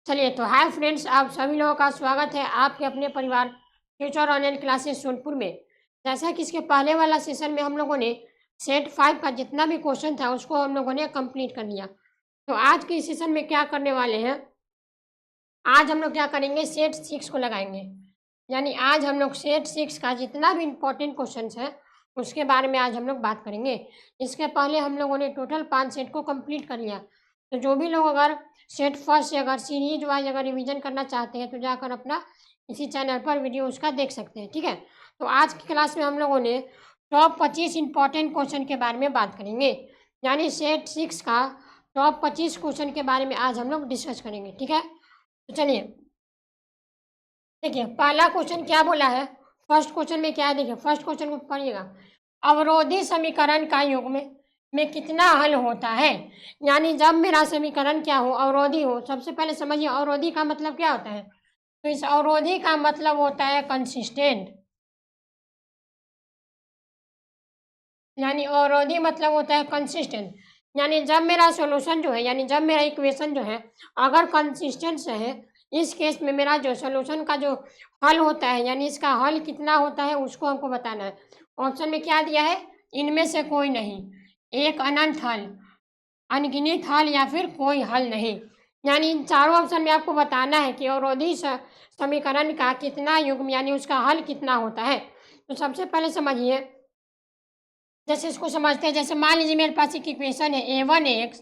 चलिए तो hi friends, आप सभी लोगों का स्वागत है आपके अपने परिवार फ्यूचर ऑनलाइन क्लासेस सोनपुर में। जैसा कि इसके पहले वाला सेशन में हम लोगों ने सेट 5 का जितना भी क्वेश्चन था उसको हम लोगों ने कंप्लीट कर लिया। तो आज के सेशन में क्या करने वाले हैं, आज हम लोग क्या करेंगे, सेट 6 को लगाएंगे। यानी आज हम लोग सेट 6 का जितना भी इम्पोर्टेंट क्वेश्चन है उसके बारे में आज हम लोग बात करेंगे। इसके पहले हम लोगों ने टोटल 5 सेट को कंप्लीट कर लिया। तो जो भी लोग अगर सेट फर्स्ट से अगर सीरीज वाइज अगर रिवीजन करना चाहते हैं तो जाकर अपना इसी चैनल पर वीडियो उसका देख सकते हैं, ठीक है। तो आज की क्लास में हम लोगों ने टॉप 25 इंपॉर्टेंट क्वेश्चन के बारे में बात करेंगे। यानी सेट 6 का टॉप 25 क्वेश्चन के बारे में आज हम लोग डिस्कस करेंगे, ठीक है। तो चलिए देखिए, पहला क्वेश्चन क्या बोला है, फर्स्ट क्वेश्चन में क्या है, देखिए फर्स्ट क्वेश्चन को पढ़िएगा। अवरोधी समीकरण का युग्म में कितना हल होता है। यानी जब मेरा समीकरण क्या हो, अवरोधी हो। सबसे पहले समझिए अवरोधी का मतलब क्या होता है। तो इस अवरोधी का मतलब होता है कंसिस्टेंट। यानी अवरोधी मतलब होता है कंसिस्टेंट। यानी जब मेरा सॉल्यूशन जो है, यानी जब मेरा इक्वेशन जो है अगर कंसिस्टेंट है, इस केस में मेरा जो सॉल्यूशन का जो हल होता है, यानी इसका हल कितना होता है उसको हमको बताना है। ऑप्शन में क्या दिया है, इनमें से कोई नहीं, एक अनंत हल, अनगिनत हल या फिर कोई हल नहीं। यानी इन चारों ऑप्शन में आपको बताना है कि अवरोधी समीकरण का कितना युग्म यानी उसका हल कितना होता है। तो सबसे पहले समझिए, जैसे इसको समझते हैं। जैसे मान लीजिए मेरे पास एक इक्वेशन है a1x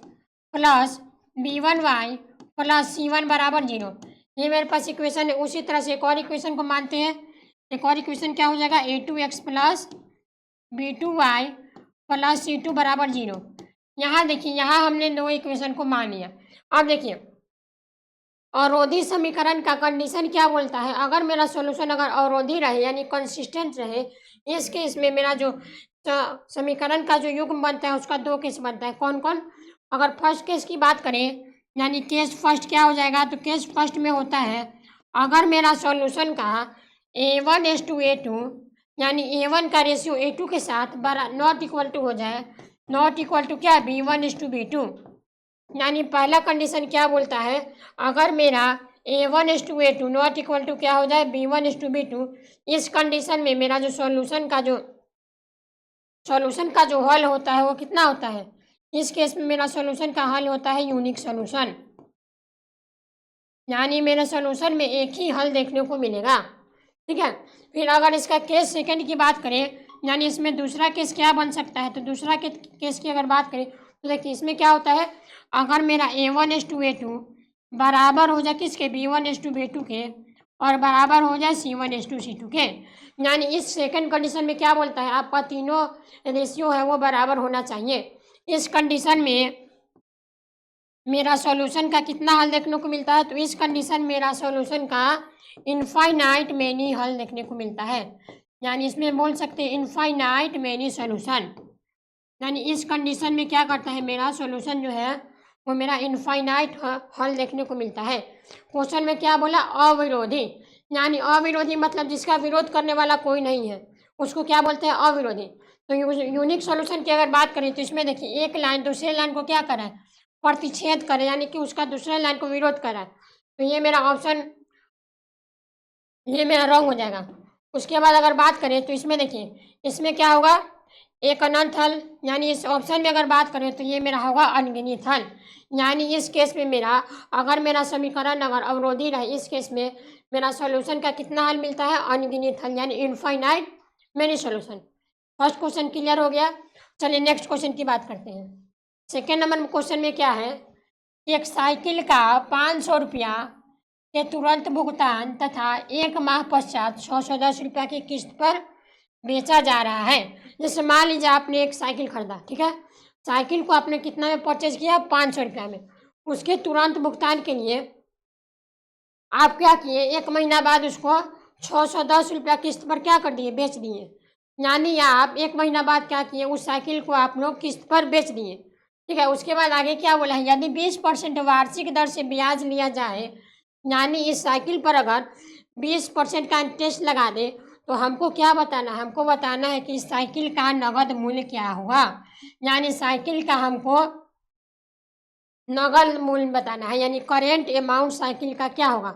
plus b1y plus c1 बराबर 0। ये मेरे पास इक्वेशन है। उसी तरह से एक और इक्वेशन को मानते हैं। एक और इक्वेशन क्या हो जाएगा, a2x plus b2y plus c2 बराबर 0। यहाँ देखिए, यहाँ हमने दो इक्वेशन को मान लिया। अब देखिए अवरोधी समीकरण का कंडीशन क्या बोलता है, अगर मेरा सॉल्यूशन अगर अवरोधी रहे यानी कंसिस्टेंट रहे, इस केस में मेरा जो समीकरण का जो युग्म बनता है उसका दो केस बनता है। कौन कौन, अगर फर्स्ट केस की बात करें, यानी केस फर्स्ट क्या हो जाएगा, तो केस फर्स्ट में होता है अगर मेरा सॉल्यूशन का a1:a2 यानी a1 का रेशियो a2 के साथ बड़ा नॉट इक्वल टू हो जाए, नॉट इक्वल टू क्या, b1:b2। यानी पहला कंडीशन क्या बोलता है, अगर मेरा a1:a2 नॉट इक्वल टू क्या हो जाए, b1:b2। इस कंडीशन में मेरा जो सॉल्यूशन का जो हल होता है वो कितना होता है, इस केस में मेरा सॉल्यूशन का हल होता है यूनिक सॉल्यूशन। यानी मेरे सॉल्यूशन में एक ही हल देखने को मिलेगा, ठीक है। फिर अगर इसका केस सेकंड की बात करें, यानी इसमें दूसरा केस क्या बन सकता है, तो दूसरा केस की अगर बात करें तो देखिए इसमें क्या होता है, अगर मेरा a1:a2 बराबर हो जाए किसके, b1:b2 के, और बराबर हो जाए c1:c2 के। यानी इस सेकंड कंडीशन में क्या बोलता है, आपका तीनों रेशियो है वो बराबर होना चाहिए। इस कंडीशन में मेरा सॉल्यूशन का कितना हल देखने को मिलता है, तो इस कंडीशन मेरा सॉल्यूशन का इनफाइनाइट मैनी हल देखने को मिलता है। यानी इसमें बोल सकते हैं इनफाइनाइट मैनी सॉल्यूशन। यानी इस कंडीशन में क्या करता है, मेरा सॉल्यूशन जो है वो मेरा इनफाइनाइट हल देखने को मिलता है। क्वेश्चन में क्या बोला, अविरोधी। यानी अविरोधी मतलब जिसका विरोध करने वाला कोई नहीं है उसको क्या बोलते हैं, अविरोधी। तो यूनिक सॉल्यूशन की अगर बात करें तो इसमें देखिए एक लाइन दूसरे लाइन को क्या करा है, प्रतिच्छेद करे, यानी कि उसका दूसरे लाइन को विरोध करा है। तो ये मेरा ऑप्शन, ये मेरा रॉन्ग हो जाएगा। उसके बाद अगर बात करें तो इसमें देखिए इसमें क्या होगा, एक अनंत हल। यानी इस ऑप्शन में अगर बात करें तो ये मेरा होगा अनगिनत हल। यानी इस केस में मेरा अगर मेरा समीकरण अगर अवरोधी रहे, इस केस में मेरा सॉल्यूशन का कितना हल मिलता है, अनगिनत हल, यानी infinite many solution. First question clear हो गया। चलिए नेक्स्ट क्वेश्चन की बात करते हैं। सेकेंड नंबर क्वेश्चन में क्या है, एक साइकिल का 500 रुपया के तुरंत भुगतान तथा एक माह पश्चात 610 रुपया की किस्त पर बेचा जा रहा है। जैसे मान लीजिए आपने एक साइकिल खरीदा, ठीक है। साइकिल को आपने कितना में परचेज किया, 500 रुपया में। उसके तुरंत भुगतान के लिए आप क्या किए, एक महीना बाद उसको 610 रुपया किस्त पर क्या कर दिए, बेच दिए। यानी आप एक महीना बाद क्या किए, उस साइकिल को आप लोग किस्त पर बेच दिए, ठीक है। उसके बाद आगे क्या बोला है, यदि 20% वार्षिक दर से ब्याज लिया जाए, यानी इस साइकिल पर अगर 20% का इंटरेस्ट लगा दे, तो हमको क्या बताना है, हमको बताना है कि इस साइकिल का नगद मूल्य क्या होगा। यानी साइकिल का हमको नगद मूल्य बताना है, यानी करेंट अमाउंट साइकिल का क्या होगा।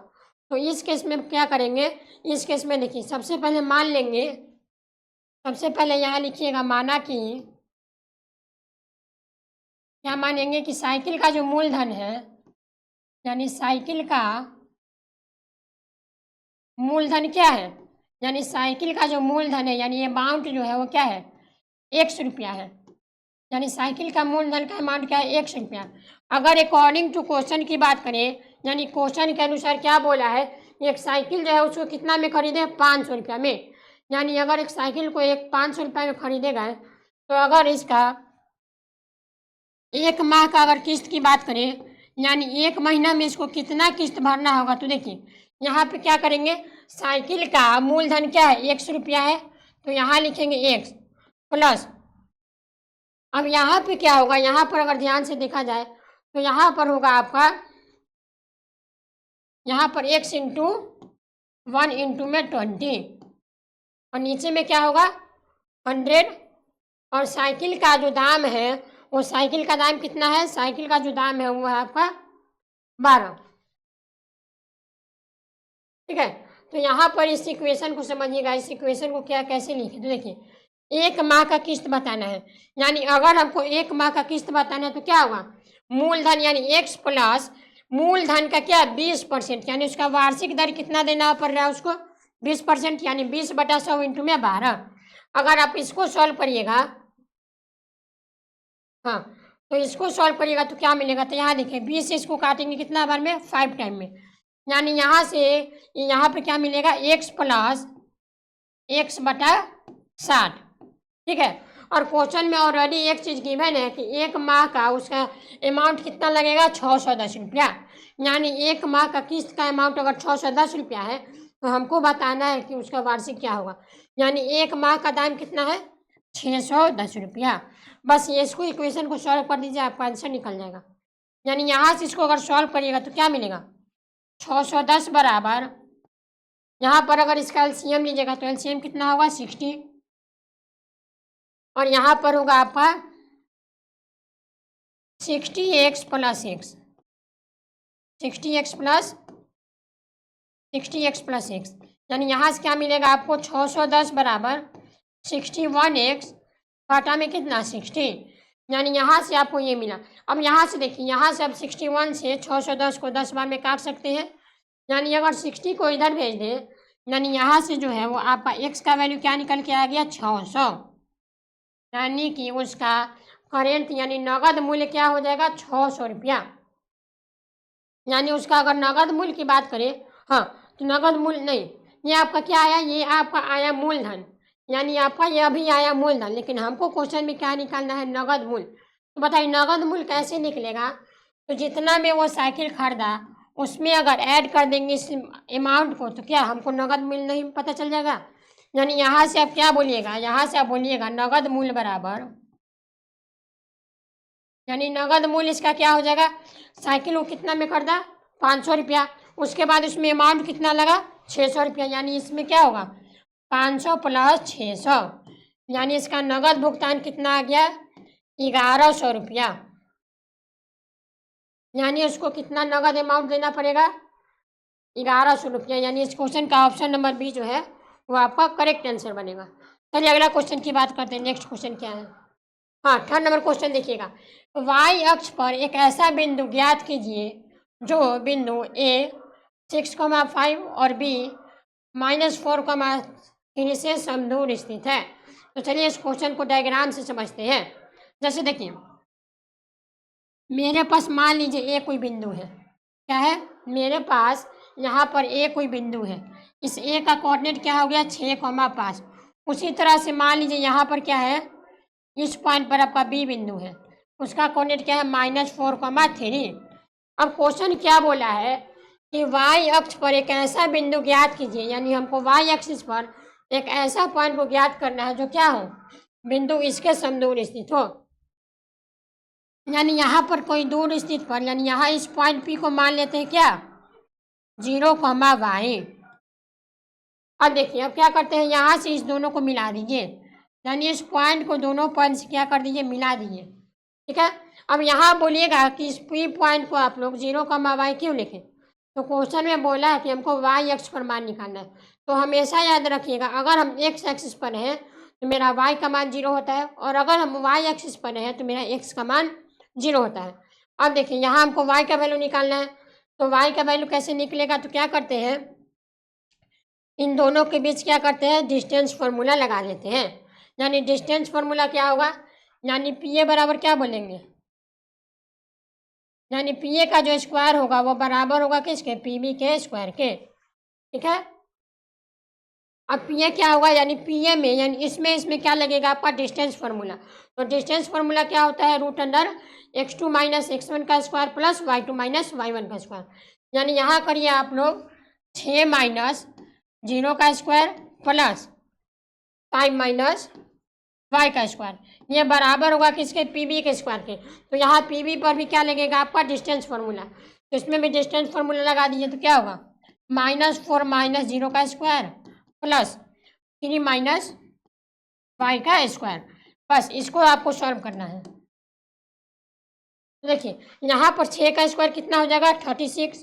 तो इस केस में क्या करेंगे, इस केस में देखिए सबसे पहले मान लेंगे, सबसे पहले यहाँ लिखिएगा माना कि क्या मानेंगे कि साइकिल का जो मूलधन है, यानी साइकिल का मूलधन क्या है, यानी साइकिल का जो मूलधन है यानी अमाउंट जो है वो क्या है, 100 रुपया है। यानी साइकिल का मूलधन का अमाउंट क्या है, 100 रुपया। अगर अकॉर्डिंग टू क्वेश्चन की बात करें, यानी क्वेश्चन के अनुसार क्या बोला है, एक साइकिल जो है उसको कितना में खरीदे, 500 रुपया में। यानी अगर एक साइकिल को 500 रुपया में खरीदेगा, तो अगर इसका 1 माह का अगर किस्त की बात करें, यानी 1 महीना में इसको कितना किस्त भरना होगा, तो देखिए यहाँ पे क्या करेंगे, साइकिल का मूलधन क्या है, 100 रुपया है, तो यहाँ लिखेंगे 1 प्लस, अब यहाँ पे क्या होगा, यहाँ पर अगर ध्यान से देखा जाए तो यहाँ पर होगा आपका, यहाँ पर 1 इंटू 1 इंटू में 20 और नीचे में क्या होगा 100। और साइकिल का जो दाम है, वो साइकिल का दाम कितना है, साइकिल का जो दाम है वो है आपका 12। ठीक है, तो यहाँ पर इस इक्वेशन को समझिएगा, इस इक्वेशन को क्या कैसे लिखे, तो देखिए 1 माह का किस्त बताना है, यानी अगर हमको 1 माह का किस्त बताना है तो क्या होगा, मूलधन यानी x प्लस मूलधन का क्या 20%, यानी उसका वार्षिक दर कितना देना पड़ रहा है उसको 20%, यानी 20/100 इंटू में 12। अगर आप इसको सॉल्व करिएगा, हाँ तो इसको सॉल्व करिएगा तो क्या मिलेगा, तो यहाँ देखिए 20 से इसको काटेंगे कितना बार में, 5 टाइम में, यानी यहाँ से यहाँ पे क्या मिलेगा, x प्लस x/60। ठीक है, और क्वेश्चन में ऑलरेडी एक चीज़ गिवन है कि 1 माह का उसका अमाउंट कितना लगेगा, 610 रुपया। यानी 1 माह का किस्त का अमाउंट अगर 610 रुपया है, तो हमको बताना है कि उसका वार्षिक क्या होगा, यानी 1 माह का दाम कितना है, 610 रुपया। बस ये इसको इक्वेशन को सॉल्व कर दीजिए, आपका आंसर निकल जाएगा। यानी यहाँ से इसको अगर सॉल्व करिएगा तो क्या मिलेगा, 610 बराबर, यहाँ पर अगर इसका एलसीएम लीजिएगा तो एलसीएम कितना होगा 60, और यहाँ पर होगा आपका 60x plus x, 60x plus x, यानी यहाँ से क्या मिलेगा आपको 610 बराबर 61x घाटा में कितना 60, यानी यहाँ से आपको ये मिला। अब यहाँ से देखिए, यहाँ से अब 61 से 610 को 10 बार में काट सकते हैं, यानी अगर 60 को इधर भेज दें, यानी यहाँ से जो है वो आपका x का वैल्यू क्या निकल के आ गया 600, यानी कि उसका करेंट यानी नगद मूल्य क्या हो जाएगा 600 रुपया। यानी उसका अगर नगद मूल्य की बात करें, हाँ तो नगद मूल्य नहीं, ये आपका क्या आया, ये आपका आया मूलधन, यानी आपका ये अभी आया मूलधन, लेकिन हमको क्वेश्चन में क्या निकालना है, नगद मूल्य। तो बताइए नगद मूल्य कैसे निकलेगा, तो जितना में वो साइकिल खरीदा उसमें अगर ऐड कर देंगे इस अमाउंट को, तो क्या हमको नगद मूल्य नहीं पता चल जाएगा। यानी यहाँ से आप क्या बोलिएगा, यहाँ से आप बोलिएगा नगद मूल्य बराबर, यानी नगद मूल्य इसका क्या हो जाएगा, साइकिल वो कितना में खरीदा 500 रुपया, उसके बाद उसमें अमाउंट कितना लगा 600 रुपया, यानी इसमें क्या होगा 500 प्लस 600, यानी इसका नगद भुगतान कितना आ गया 1100 रुपया। यानी उसको कितना नगद अमाउंट देना पड़ेगा 1100 रुपया, यानी इस क्वेश्चन का ऑप्शन नंबर बी जो है वो आपका करेक्ट आंसर बनेगा। चलिए अगला क्वेश्चन की बात करते हैं, नेक्स्ट क्वेश्चन क्या है। हाँ 3rd नंबर क्वेश्चन देखिएगा, y अक्ष पर एक ऐसा बिंदु ज्ञात कीजिए जो बिंदु A 6,5 और B -4,3 से समदूर स्थित है। तो चलिए इस क्वेश्चन को डायग्राम से समझते हैं। जैसे देखिए मेरे पास मान लीजिए A कोई बिंदु है, क्या है, मेरे पास यहाँ पर A कोई बिंदु है, इस A का कोऑर्डिनेट क्या हो गया 6,5। उसी तरह से मान लीजिए यहाँ पर क्या है, इस पॉइंट पर आपका B बिंदु है, उसका कोऑर्डिनेट क्या है -4,3। अब क्वेश्चन क्या बोला है कि y अक्ष पर एक ऐसा बिंदु ज्ञात कीजिए, यानी हमको y एक्सिस पर एक ऐसा पॉइंट को ज्ञात करना है जो क्या हो, बिंदु इसके समदूर स्थित हो। यानी यहाँ पर कोई दूर स्थित पर, यानी यहाँ इस पॉइंट P को मान लेते हैं क्या 0,y। अब देखिए अब क्या करते हैं, यहाँ से इस दोनों को मिला दीजिए, यानी इस पॉइंट को दोनों पॉइंट से क्या कर दीजिए मिला दीजिए। ठीक है, अब यहाँ बोलिएगा कि इस पी पॉइंट को आप लोग 0, क्यों लिखें? तो क्वेश्चन में बोला है कि हमको वाई एक्स पर मान निकालना है। तो हमेशा याद रखिएगा, अगर हम एक्स एक्सिस पर हैं तो मेरा वाई का मान 0 होता है, और अगर हम वाई एक्सिस पर हैं तो मेरा एक्स का मान 0 होता है। अब देखिए यहाँ हमको वाई का वैल्यू निकालना है, तो वाई का वैल्यू कैसे निकलेगा? तो क्या करते हैं, इन दोनों के बीच क्या करते हैं, डिस्टेंस फार्मूला लगा लेते हैं। यानी डिस्टेंस फार्मूला क्या होगा, यानी पी ए बराबर क्या बोलेंगे, यानी पी ए का जो स्क्वायर होगा वो बराबर होगा किसके, पी बी के स्क्वायर के। ठीक है, अब पी ए क्या होगा, यानी पी ए में, यानी इसमें क्या लगेगा आपका, डिस्टेंस फार्मूला। तो डिस्टेंस फार्मूला क्या होता है, root under x2 minus x1 का square plus y2 minus y1 का स्क्वायर। यानी यहाँ करिए आप लोग 6 माइनस 0 का स्क्वायर प्लस 5 माइनस y का स्क्वायर, ये बराबर होगा किसके, पी बी के स्क्वायर के। तो यहाँ पी बी पर भी क्या लगेगा आपका, डिस्टेंस फार्मूला। तो इसमें भी डिस्टेंस फार्मूला लगा दीजिए तो क्या होगा, -4 माइनस 0 का स्क्वायर प्लस 3 माइनस y का स्क्वायर। बस इसको आपको सॉल्व करना है। तो देखिए यहाँ पर 6 का स्क्वायर कितना हो जाएगा, 36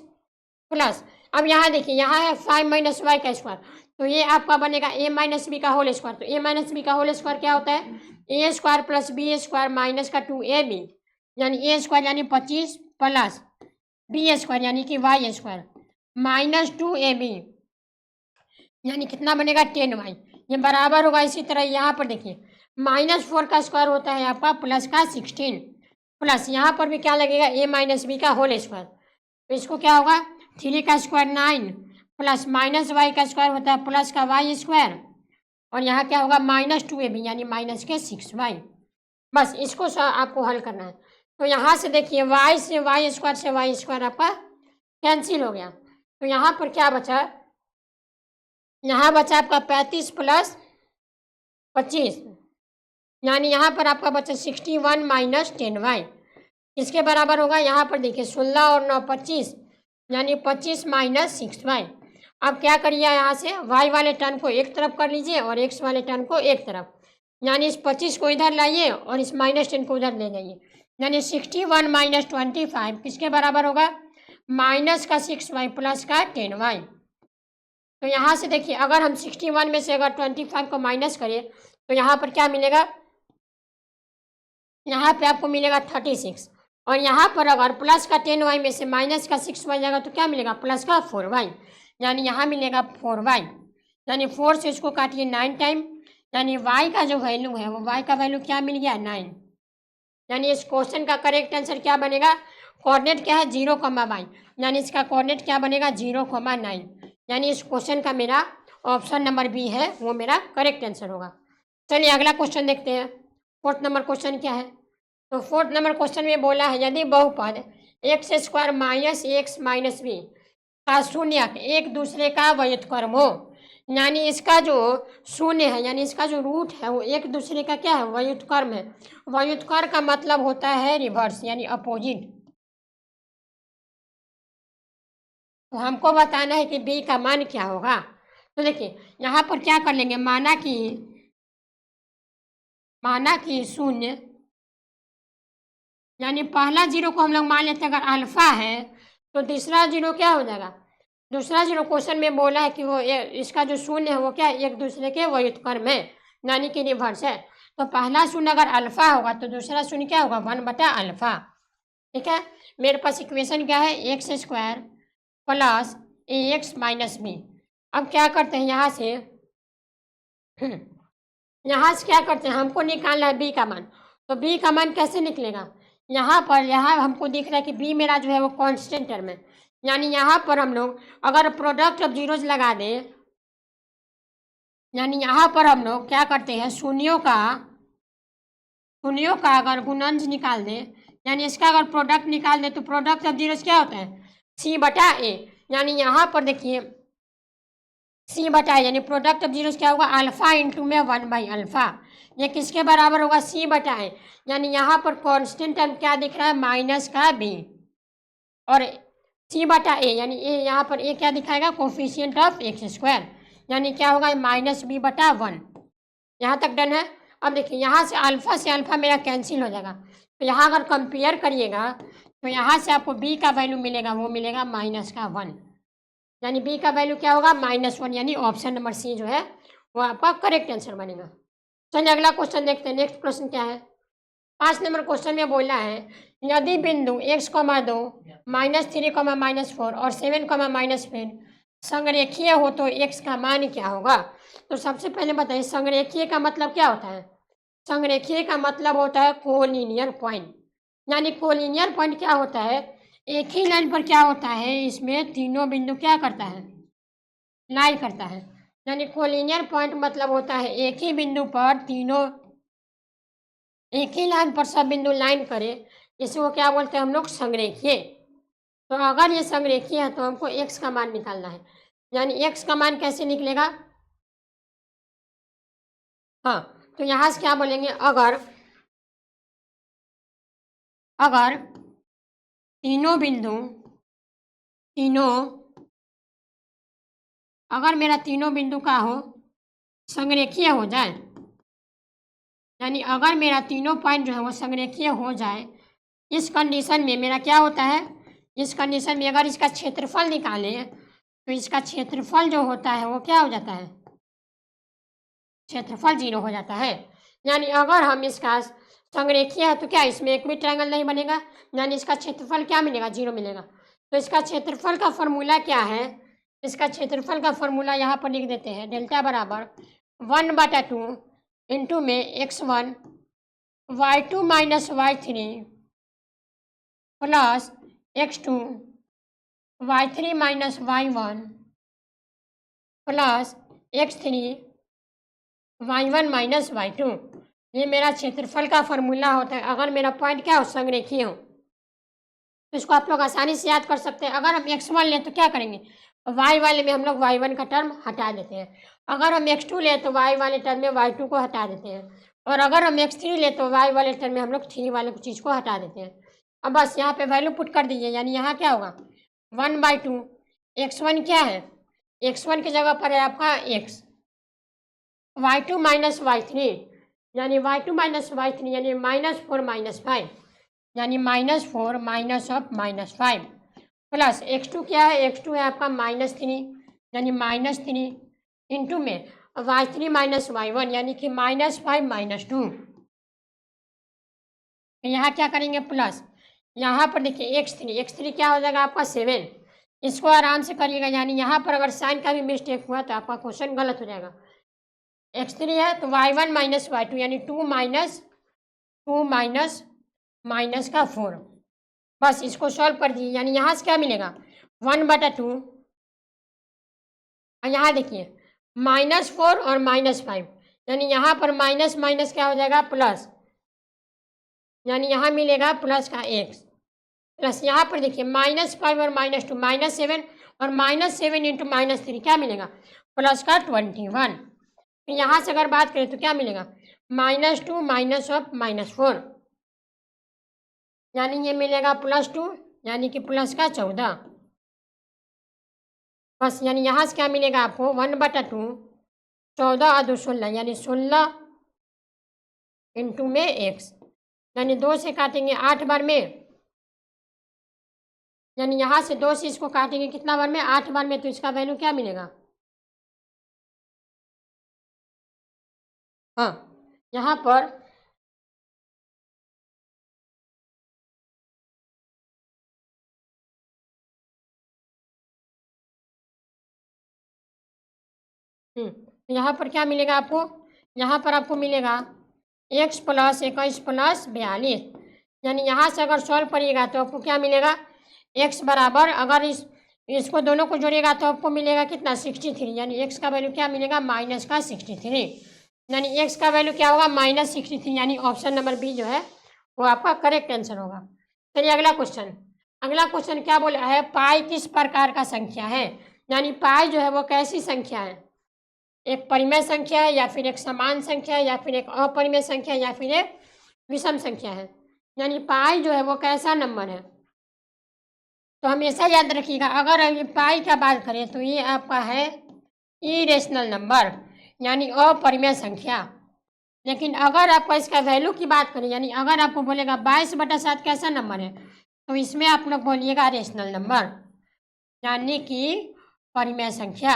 प्लस, अब यहाँ देखिए यहाँ है 5 माइनस वाई का स्क्वायर, तो ये आपका बनेगा a माइनस बी का होल स्क्वायर। तो a माइनस बी का होल स्क्वायर क्या होता है, a square plus b square minus का 2ab, यानी ए स्क्वायर यानी 25 प्लस बी स्क्वायर यानी कि वाई स्क्वायर माइनस 2ab, यानी कितना बनेगा 10y। ये बराबर होगा, इसी तरह यहाँ पर देखिए -4 का स्क्वायर होता है आपका प्लस का 16 प्लस यहाँ पर भी क्या लगेगा, a माइनस बी का होल स्क्वायर। तो इसको क्या होगा, 3 का स्क्वायर 9 प्लस माइनस वाई का स्क्वायर होता है प्लस का वाई स्क्वायर, और यहाँ क्या होगा -2ab यानी माइनस के 6y। बस इसको आपको हल करना है। तो यहाँ से देखिए y से वाई स्क्वायर आपका कैंसिल हो गया। तो यहाँ पर क्या बचा, यहाँ बचा आपका 35 प्लस 25, यानी यहाँ पर आपका बचा 61 माइनस 10y, इसके बराबर होगा यहाँ पर देखिए 16 और 9 25, यानी 25 माइनस 6y। अब क्या करिए, यहाँ से y वाले टर्म को एक तरफ कर लीजिए और x वाले टर्म को एक तरफ, यानी इस 25 को इधर लाइए और इस -10 को उधर ले जाइए, यानी 61 माइनस 25 किसके बराबर होगा, माइनस का 6y प्लस का 10y। तो यहाँ से देखिए अगर हम 61 में से अगर 25 को माइनस करें तो यहाँ पर क्या मिलेगा, यहाँ पे आपको मिलेगा 36, और यहाँ पर अगर प्लस का 10y में से माइनस का 6y जाएगा तो क्या मिलेगा, प्लस का 4y, यानी यहाँ मिलेगा 4y, यानी 4 से इसको काटिए 9 टाइम, यानी y का जो वैल्यू है वो y का वैल्यू क्या मिल गया, 9। यानी इस क्वेश्चन का करेक्ट आंसर क्या बनेगा, कोऑर्डिनेट क्या है 0, यानी इसका कोऑर्डिनेट क्या बनेगा 0,9, यानी इस क्वेश्चन का मेरा ऑप्शन नंबर बी है वो मेरा करेक्ट आंसर होगा। चलिए अगला क्वेश्चन देखते हैं। 4th नंबर क्वेश्चन क्या है, तो 4th नंबर क्वेश्चन में बोला है यदि बहुपद x square minus x minus b का शून्यक एक दूसरे का व्युत्क्रम हो, यानी इसका जो शून्य है यानी इसका जो रूट है वो एक दूसरे का क्या है, व्युत्क्रम है। व्युत्क्रम का मतलब होता है रिवर्स यानी अपोजिट। तो हमको बताना है कि बी का मान क्या होगा। तो देखिए यहाँ पर क्या कर लेंगे, माना कि शून्य, यानी पहला 0 को हम लोग मान लेते हैं अगर अल्फा है तो दूसरा 0 क्या हो जाएगा, दूसरा 0 क्वेश्चन में बोला है कि वो इसका जो शून्य है वो क्या एक दूसरे के व्युत्क्रम है यानी कि रिवर्स है। तो पहला शून्य अगर अल्फा होगा तो दूसरा शून्य क्या होगा, 1/अल्फा। ठीक है, मेरे पास इक्वेशन क्या है, x square plus ax minus b. अब क्या करते हैं यहाँ से क्या करते हैं, हमको निकालना है बी का मान। तो बी का मान कैसे निकलेगा, यहाँ हमको दिख रहा है कि बी मेरा जो है वो कांस्टेंट टर्म है, यानी यहाँ पर हम लोग अगर प्रोडक्ट ऑफ जीरोज लगा दें, यानी यहाँ पर हम लोग क्या करते हैं शून्यों का अगर गुणनज निकाल दें, यानी इसका अगर प्रोडक्ट निकाल दें तो प्रोडक्ट ऑफ जीरोज क्या होता है, c/a। यानी यहाँ पर देखिए c/a यानी प्रोडक्ट ऑफ जीरोज क्या होगा, अल्फा इंटू में 1/अल्फा, ये किसके बराबर होगा, c/a। यानी यहाँ पर कांस्टेंट टर्म क्या दिख रहा है, माइनस का b, और c/a यानी ए यहाँ पर ए क्या दिखाएगा, कोफिशिएंट ऑफ एक्स स्क्वायर, यानी क्या होगा -b/1। यहाँ तक डन है। अब देखिए यहाँ से अल्फा मेरा कैंसिल हो जाएगा, तो यहाँ अगर कंपेयर करिएगा तो यहाँ से आपको बी का वैल्यू मिलेगा, वो मिलेगा -1, यानी बी का वैल्यू क्या होगा -1, यानी ऑप्शन नंबर सी जो है वो आपका करेक्ट आंसर बनेगा। चलिए अगला क्वेश्चन देखते हैं। नेक्स्ट क्वेश्चन क्या है, 5 नंबर क्वेश्चन में बोला है यदि बिंदु x,2 -3, -4 और 7, -5 संरेखीय हो तो x का मान क्या होगा। तो सबसे पहले बताइए संरेखीय का मतलब क्या होता है। संरेखीय का मतलब होता है कोलिनियर पॉइंट, यानी कोलिनियर पॉइंट क्या होता है, एक ही लाइन पर क्या होता है, इसमें तीनों बिंदु क्या करता है, लाइन करता है। यानी कोलिनियर पॉइंट मतलब होता है एक ही बिंदु पर तीनों, एक ही लाइन पर सब बिंदु लाइन करे, इसको क्या बोलते हैं हम लोग, संरेखीय। तो अगर ये संरेखीय है तो हमको x का मान निकालना है, यानी x का मान कैसे निकलेगा। हाँ, तो यहाँ से क्या बोलेंगे, अगर अगर तीनों बिंदु तीनों अगर मेरा तीनों बिंदु का हो संरेखीय हो जाए, यानी अगर मेरा तीनों पॉइंट जो है वो संरेखीय हो जाए, इस कंडीशन में मेरा क्या होता है, इस कंडीशन में अगर इसका क्षेत्रफल निकालें तो इसका क्षेत्रफल जो होता है वो क्या हो जाता है, क्षेत्रफल 0 हो जाता है। यानी अगर हम इसका संरेखीय है तो क्या इसमें एक भी ट्रायंगल नहीं बनेगा, यानी इसका क्षेत्रफल क्या मिलेगा, 0 मिलेगा। तो इसका क्षेत्रफल का फॉर्मूला क्या है, इसका क्षेत्रफल का फॉर्मूला यहाँ पर लिख देते हैं, डेल्टा बराबर 1/2 इंटू में x1 y2 - y3 plus x2 y3 - y1 plus x3 y1 - y2। ये मेरा क्षेत्रफल का फॉर्मूला होता है अगर मेरा पॉइंट क्या हो, संरेखीय हो। तो इसको आप लोग आसानी से याद कर सकते हैं। अगर हम x1 लें तो क्या करेंगे, y वाले में हम लोग y1 का टर्म हटा देते हैं। अगर हम x2 लें तो y वाले टर्म में y2 को हटा देते हैं। और अगर हम x3 लें तो y वाले टर्म में हम लोग 3 वाले चीज़ को हटा देते हैं। अब बस यहाँ पे वैल्यू पुट कर दीजिए, यानी यहाँ क्या होगा 1/2, x1 क्या है, x1 की जगह पर है आपका x, y2 - y3 यानी y2 - y3 यानी -4 - 5, यानी -4 -5 प्लस x2 क्या है, x2 है आपका -3 यानी -3 इंटू में y3 - y1 यानी कि -5 - 2। यहाँ क्या करेंगे प्लस, यहाँ पर देखिए x3 क्या हो जाएगा आपका 7, इसको आराम से करिएगा, यानी यहाँ पर अगर साइन का भी मिस्टेक हुआ तो आपका क्वेश्चन गलत हो जाएगा। x3 है तो y1 - y2 यानी 2 माइनस का 4, बस इसको सॉल्व कर दीजिए, यानी यहाँ से क्या मिलेगा 1/2 और यहाँ देखिए -4 और -5, यानी यहाँ पर माइनस माइनस क्या हो जाएगा प्लस, यानी यहाँ मिलेगा प्लस का x प्लस यहाँ पर देखिए -5 और -2 -7 और -7 इंटू -3 क्या मिलेगा प्लस का 21। यहाँ से अगर बात करें तो क्या मिलेगा -2 -4 यानी ये मिलेगा +2 यानी कि प्लस का 14। बस यानी यहाँ से क्या मिलेगा आपको 1/2 14 और 2 16 यानी 16 इंटू में x, यानी 2 से काटेंगे 8 बार में, यानी यहाँ से 2 से इसको काटेंगे कितना बार में 8 बार में, तो इसका वैल्यू क्या मिलेगा। हाँ यहाँ पर यहाँ पर क्या मिलेगा आपको, यहाँ पर आपको मिलेगा x + 21 + 42, यानी यहाँ से अगर सॉल्व करिएगा तो आपको क्या मिलेगा x बराबर, अगर इसको दोनों को जोड़िएगा तो आपको मिलेगा कितना 63, यानी x का वैल्यू क्या मिलेगा -63, यानी x का वैल्यू क्या होगा -63, यानी ऑप्शन नंबर बी जो है वो आपका करेक्ट आंसर होगा। चलिए अगला क्वेश्चन क्या बोला है, पाई किस प्रकार का संख्या है, यानी पाई जो है वो कैसी संख्या है, एक परिमेय संख्या है या फिर एक समान संख्या है या फिर एक अपरिमेय संख्या है या फिर एक विषम संख्या है, यानी पाई जो है वो कैसा नंबर है। तो हमेशा याद रखिएगा अगर ये पाई का बात करें तो ये आपका है इरेशनल नंबर, यानी अपरिमेय संख्या, लेकिन अगर आपको इसका वैल्यू की बात करें, यानी अगर आपको बोलेगा 22/7 कैसा नंबर है, तो इसमें आप लोग बोलिएगा रेशनल नंबर, यानी कि परिमेय संख्या।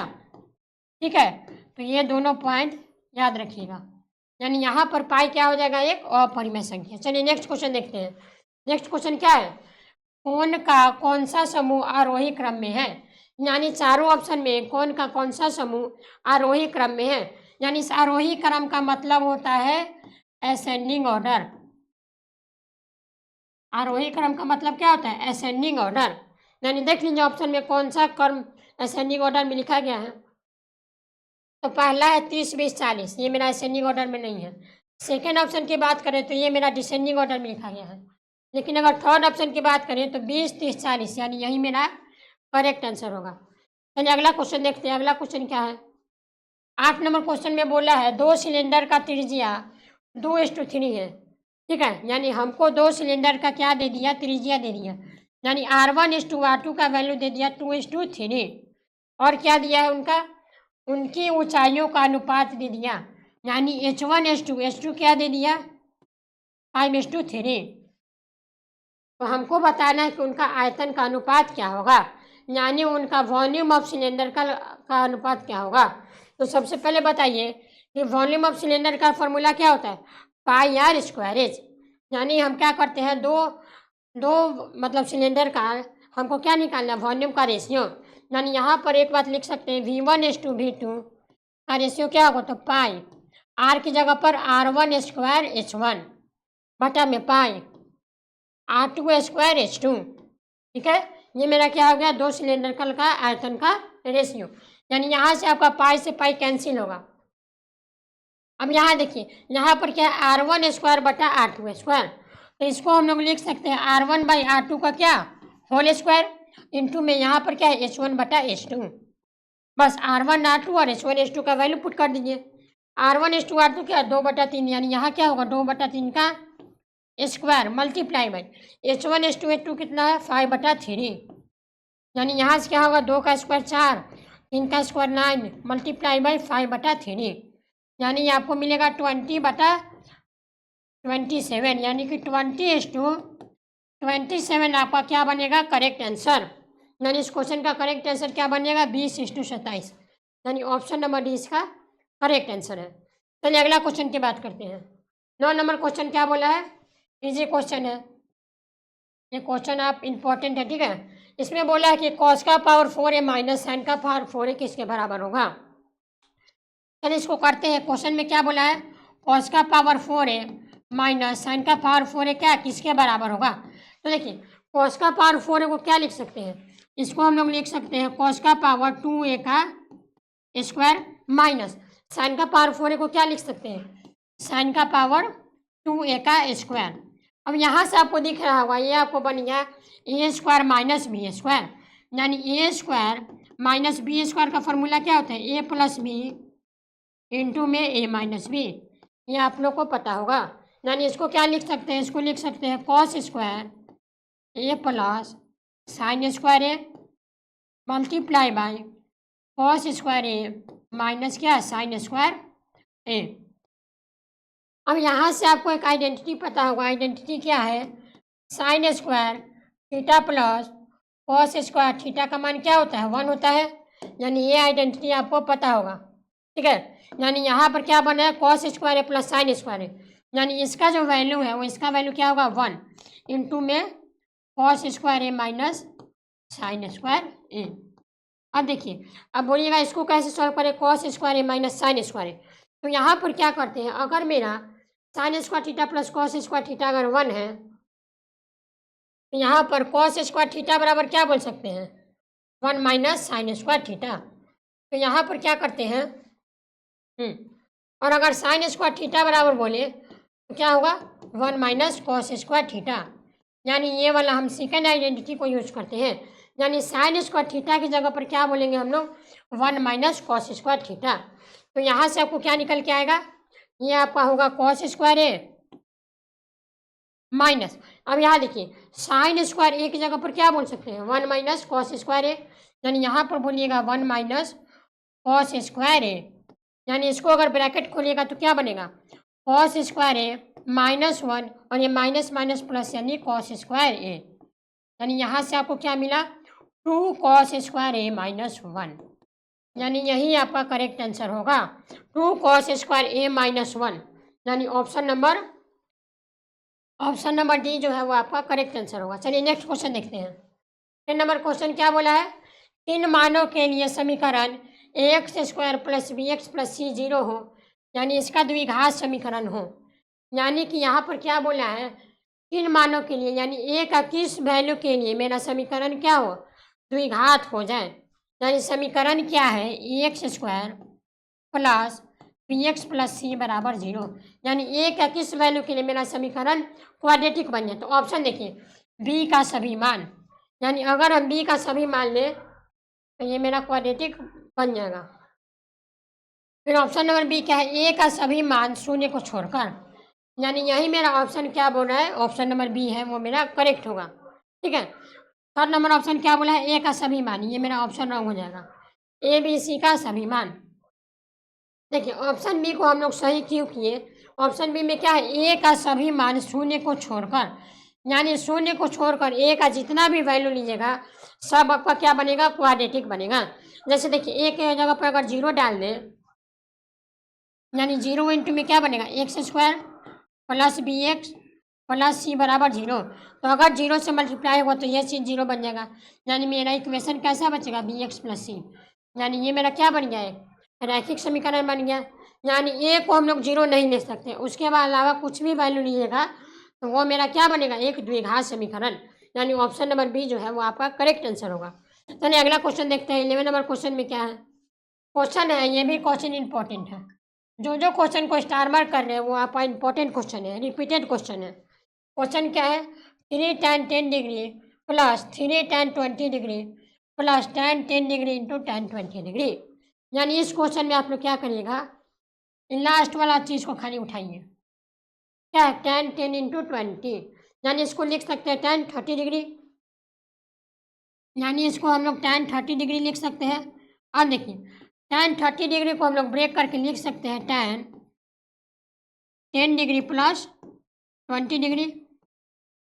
ठीक है, तो ये दोनों पॉइंट याद रखिएगा। यानी यहाँ पर पाई क्या हो जाएगा, एक अपरिमेय संख्या। चलिए नेक्स्ट क्वेश्चन देखते हैं। नेक्स्ट क्वेश्चन क्या है, कौन का कौन सा समूह आरोही क्रम में है। यानी चारों ऑप्शन में कौन का कौन सा समूह आरोही क्रम में है। यानी इस आरोही क्रम का मतलब होता है असेंडिंग ऑर्डर। आरोही क्रम का मतलब क्या होता है, असेंडिंग ऑर्डर। यानी देख लीजिए ऑप्शन में कौन सा क्रम असेंडिंग ऑर्डर में लिखा गया है। तो पहला है 30, 20, 40, ये मेरा असेंडिंग ऑर्डर में नहीं है। सेकेंड ऑप्शन की बात करें तो ये मेरा डिसेंडिंग ऑर्डर में लिखा गया है। लेकिन अगर थर्ड ऑप्शन की बात करें तो 20, 30, 40, यानी यही मेरा करेक्ट आंसर होगा। चलिए अगला क्वेश्चन देखते हैं। अगला क्वेश्चन क्या है, 8 नंबर क्वेश्चन में बोला है 2 सिलेंडर का त्रिज्या 2:3 है। ठीक है, यानी हमको 2 सिलेंडर का क्या दे दिया, त्रिज्या दे दिया। यानी R1:R2 का वैल्यू दे दिया 2:3, और क्या दिया है उनका, उनकी ऊंचाइयों का अनुपात दे दिया। यानी H1:H2 क्या दे दिया 5:3। तो हमको बताना है कि उनका आयतन का अनुपात क्या होगा, यानी उनका वॉल्यूम ऑफ सिलेंडर का अनुपात क्या होगा। तो सबसे पहले बताइए कि वॉल्यूम ऑफ सिलेंडर का फॉर्मूला क्या होता है, πr²। यानी हम क्या करते हैं, दो मतलब सिलेंडर का हमको क्या निकालना है, वॉल्यूम का रेशियो। यानी यहाँ पर एक बात लिख सकते हैं, V1:V2 का रेशियो क्या होगा, तो पाई, आर की जगह पर R1² बटा में पाई R2² ठीक है, ये मेरा क्या हो गया, 2 सिलेंडर का आयतन का रेशियो। यानी यहाँ से आपका पाई से पाई कैंसिल होगा। अब यहाँ देखिए, यहाँ पर क्या है, R1² बटा R2²। तो इसको हम लोग लिख सकते हैं R1/R2 का क्या, होल स्क्वायर, इंटू में यहाँ पर क्या है H1/H2। बस R1R2 और H1H2 का वैल्यू पुट कर दीजिए। R1:R2 क्या, 2/3, यानी यहाँ क्या होगा 2/3 का स्क्वायर मल्टीप्लाई बाई H1:H2 कितना है 5/3। यानी यहाँ से क्या होगा, 2 का स्क्वायर 4, 3 का स्क्वायर 9 मल्टीप्लाई बाई 5/3। यानी आपको मिलेगा 20/27, यानी कि 20:27 आपका क्या बनेगा, करेक्ट आंसर। यानी इस क्वेश्चन का करेक्ट आंसर क्या बनेगा, 20:27। यानी ऑप्शन नंबर डी इसका करेक्ट आंसर है। चलिए अगला क्वेश्चन की बात करते हैं। 9 नंबर क्वेश्चन क्या बोला है, इजी क्वेश्चन है ये क्वेश्चन, आप इम्पोर्टेंट है। ठीक है, इसमें बोला है कि cos का पावर 4 है माइनस sin का पावर 4 है किसके बराबर होगा। चलिए इसको करते हैं। क्वेश्चन में क्या बोला है, cos का पावर 4 है माइनस sin का पावर 4 है क्या, किसके बराबर होगा। तो देखिए cos का पावर 4 है को क्या लिख सकते हैं, इसको हम लोग लिख सकते हैं cos का पावर 2a का स्क्वायर माइनस sin का पावर 4 है को क्या लिख सकते हैं, sin का पावर 2a का स्क्वायर। अब यहाँ से आपको दिख रहा होगा, ये आपको बन गया a² माइनस b²। यानी a² माइनस b² का फॉर्मूला क्या होता है, a + b इंटू में a - b। ये आप लोग को पता होगा। यानी इसको क्या लिख सकते हैं, इसको लिख सकते हैं cos² a + sin² a multiply by cos² a minus क्या sin² a। अब यहाँ से आपको एक आइडेंटिटी पता होगा, आइडेंटिटी क्या है, sin² theta plus cos² theta का मान क्या होता है, 1 होता है। यानी ये आइडेंटिटी आपको पता होगा। ठीक है, यानी यहाँ पर क्या बना है, cos² a + sin² a। यानी इसका जो वैल्यू है वो इसका वैल्यू क्या होगा 1 इंटू में cos² a minus sin² a। अब देखिए, अब बोलिएगा इसको कैसे सॉल्व करें, cos² a minus sin² a। तो यहाँ पर क्या करते हैं, अगर मेरा sin² theta plus cos² theta अगर 1 है, तो यहाँ पर cos² थीटा बराबर क्या बोल सकते हैं, 1 माइनस sin² थीटा। तो यहाँ पर क्या करते हैं, और अगर sin² थीटा बराबर बोले तो क्या होगा 1 माइनस cos² थीटा। यानी ये वाला हम सेकेंड आइडेंटिटी को यूज करते हैं। यानी sin² थीटा की जगह पर क्या बोलेंगे हम लोग, 1 माइनस cos² थीटा। तो यहाँ से आपको क्या निकल के आएगा, ये आपका होगा cos² a माइनस, अब यहाँ देखिए sin² a की जगह पर क्या बोल सकते हैं, 1 माइनस cos² a। यानी यहाँ पर बोलिएगा 1 माइनस cos² a। यानी इसको अगर ब्रैकेट खोलिएगा तो क्या बनेगा, कॉस स्क्वायर ए -1 और ये माइनस माइनस प्लस यानी कॉस स्क्वायर ए, यानी यहाँ से आपको क्या मिला 2 कॉस स्क्वायर ए -1, यानी यही आपका करेक्ट आंसर होगा 2 कॉस स्क्वायर ए -1, यानी ऑप्शन नंबर डी जो है वो आपका करेक्ट आंसर होगा। चलिए नेक्स्ट क्वेश्चन देखते हैं। 10 नंबर क्वेश्चन क्या बोला है, इन मानों के लिए समीकरण x square plus b x plus c 0 हो, यानी इसका द्विघात समीकरण हो। यानी कि यहाँ पर क्या बोला है, इन मानों के लिए यानी ए का किस वैल्यू के लिए मेरा समीकरण क्या हो, द्विघात हो जाए। यानी समीकरण क्या है, x square plus b x plus c बराबर 0, यानी ए का किस वैल्यू के लिए मेरा समीकरण क्वाड्रेटिक बन जाए। तो ऑप्शन देखिए, बी का सभी मान, यानी अगर हम बी का सभी मान लें तो ये मेरा क्वाड्रेटिक बन जाएगा। फिर ऑप्शन नंबर बी क्या है, ए का सभी मान शून्य को छोड़कर, यानी यही मेरा ऑप्शन क्या बोल रहा है, ऑप्शन नंबर बी है वो मेरा करेक्ट होगा। ठीक है, थर्ड नंबर ऑप्शन क्या बोला है, ए का सभी मान, ये मेरा ऑप्शन रॉन्ग हो जाएगा। ए बी सी का सभी मान, देखिए ऑप्शन बी को हम लोग सही क्यों किए, ऑप्शन बी में क्या है, ए का सभी मान शून्य को छोड़कर, यानी शून्य को छोड़कर ए का जितना भी वैल्यू लीजिएगा सब आपका क्या बनेगा, क्वाड्रेटिक बनेगा। जैसे देखिए ए के जगह पर अगर 0 डाल दें, यानी 0 इंटू में क्या बनेगा, x square plus b x plus c बराबर 0, तो अगर 0 से मल्टीप्लाई होगा तो ये चीज़ 0 बन जाएगा, यानी मेरा इक्वेशन कैसा बचेगा, बी एक्स प्लस सी, यानी ये मेरा क्या बन गया है, रैखिक समीकरण बन गया। यानी ए को हम लोग 0 नहीं ले सकते, उसके अलावा कुछ भी वैल्यू लीजिएगा तो वो मेरा क्या बनेगा, एक द्विघात समीकरण, यानी ऑप्शन नंबर बी जो है वो आपका करेक्ट आंसर होगा। चलिए अगला क्वेश्चन देखते हैं। 11 नंबर क्वेश्चन में क्या है, क्वेश्चन है, ये भी क्वेश्चन इंपॉर्टेंट है, जो क्वेश्चन को स्टार मार्क कर रहे हैं वो आपका इंपॉर्टेंट क्वेश्चन है, रिपीटेड क्वेश्चन है। क्वेश्चन क्या है, 3 tan 10 degree plus 3 tan 20 degree plus tan 10 degree into tan 20 degree, यानी इस क्वेश्चन में आप लोग क्या करिएगा, लास्ट वाला चीज़ को खाली उठाइए, क्या है tan 10 इंटू 20, यानी इसको लिख सकते हैं tan 30 डिग्री, यानी इसको हम लोग tan 30 डिग्री लिख सकते हैं। अब देखिए tan 30 डिग्री को हम लोग ब्रेक करके लिख सकते हैं tan 10 डिग्री प्लस 20 डिग्री,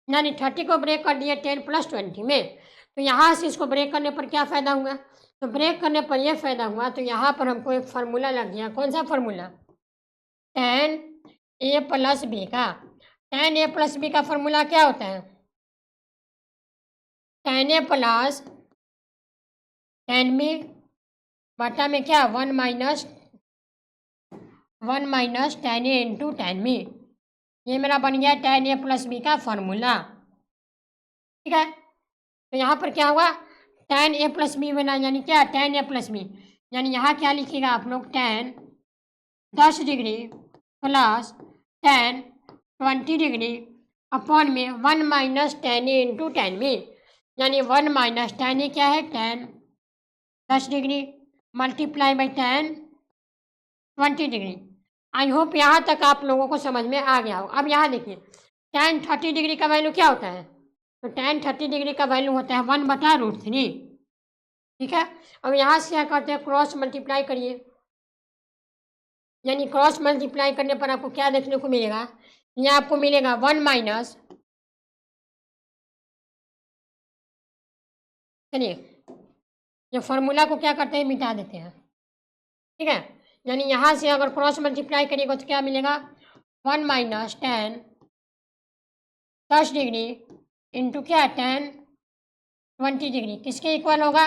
यानी 30 को ब्रेक कर दिया 10 प्लस 20 में, तो यहाँ से इसको ब्रेक करने पर क्या फ़ायदा हुआ, तो ब्रेक करने पर यह फ़ायदा हुआ, तो यहाँ पर हमको एक फार्मूला लग गया, कौन सा formula, tan a plus b का, tan a प्लस बी का फार्मूला क्या होता है, tan a plus tan b बटा में क्या 1 minus tan a into tan b, ये मेरा बन गया tan a प्लस बी का फार्मूला। ठीक है, तो यहाँ पर क्या हुआ, tan a प्लस बी बना, यानी क्या tan a प्लस बी, यानी यहाँ क्या लिखिएगा आप लोग, tan 10 degree plus tan 20 degree upon में 1 minus tan a into tan b, यानी 1 माइनस tan a क्या है, tan 10 degree multiply by tan 20 degree. I hope यहाँ तक आप लोगों को समझ में आ गया हो। अब यहाँ देखिए tan 30 डिग्री का वैल्यू क्या होता है, तो tan 30 डिग्री का वैल्यू होता है 1/√3। ठीक है, अब यहाँ से क्या करते हैं, क्रॉस मल्टीप्लाई करिए, यानी क्रॉस मल्टीप्लाई करने पर आपको क्या देखने को मिलेगा, यहाँ आपको मिलेगा 1 माइनस, चलिए ये फॉर्मूला को क्या करते हैं, मिटा देते हैं। ठीक है, यानी यहाँ से अगर क्रॉस मल्टीप्लाई करिएगा तो क्या मिलेगा, 1 माइनस tan 10 डिग्री इंटू क्या tan 20 डिग्री किसके इक्वल होगा,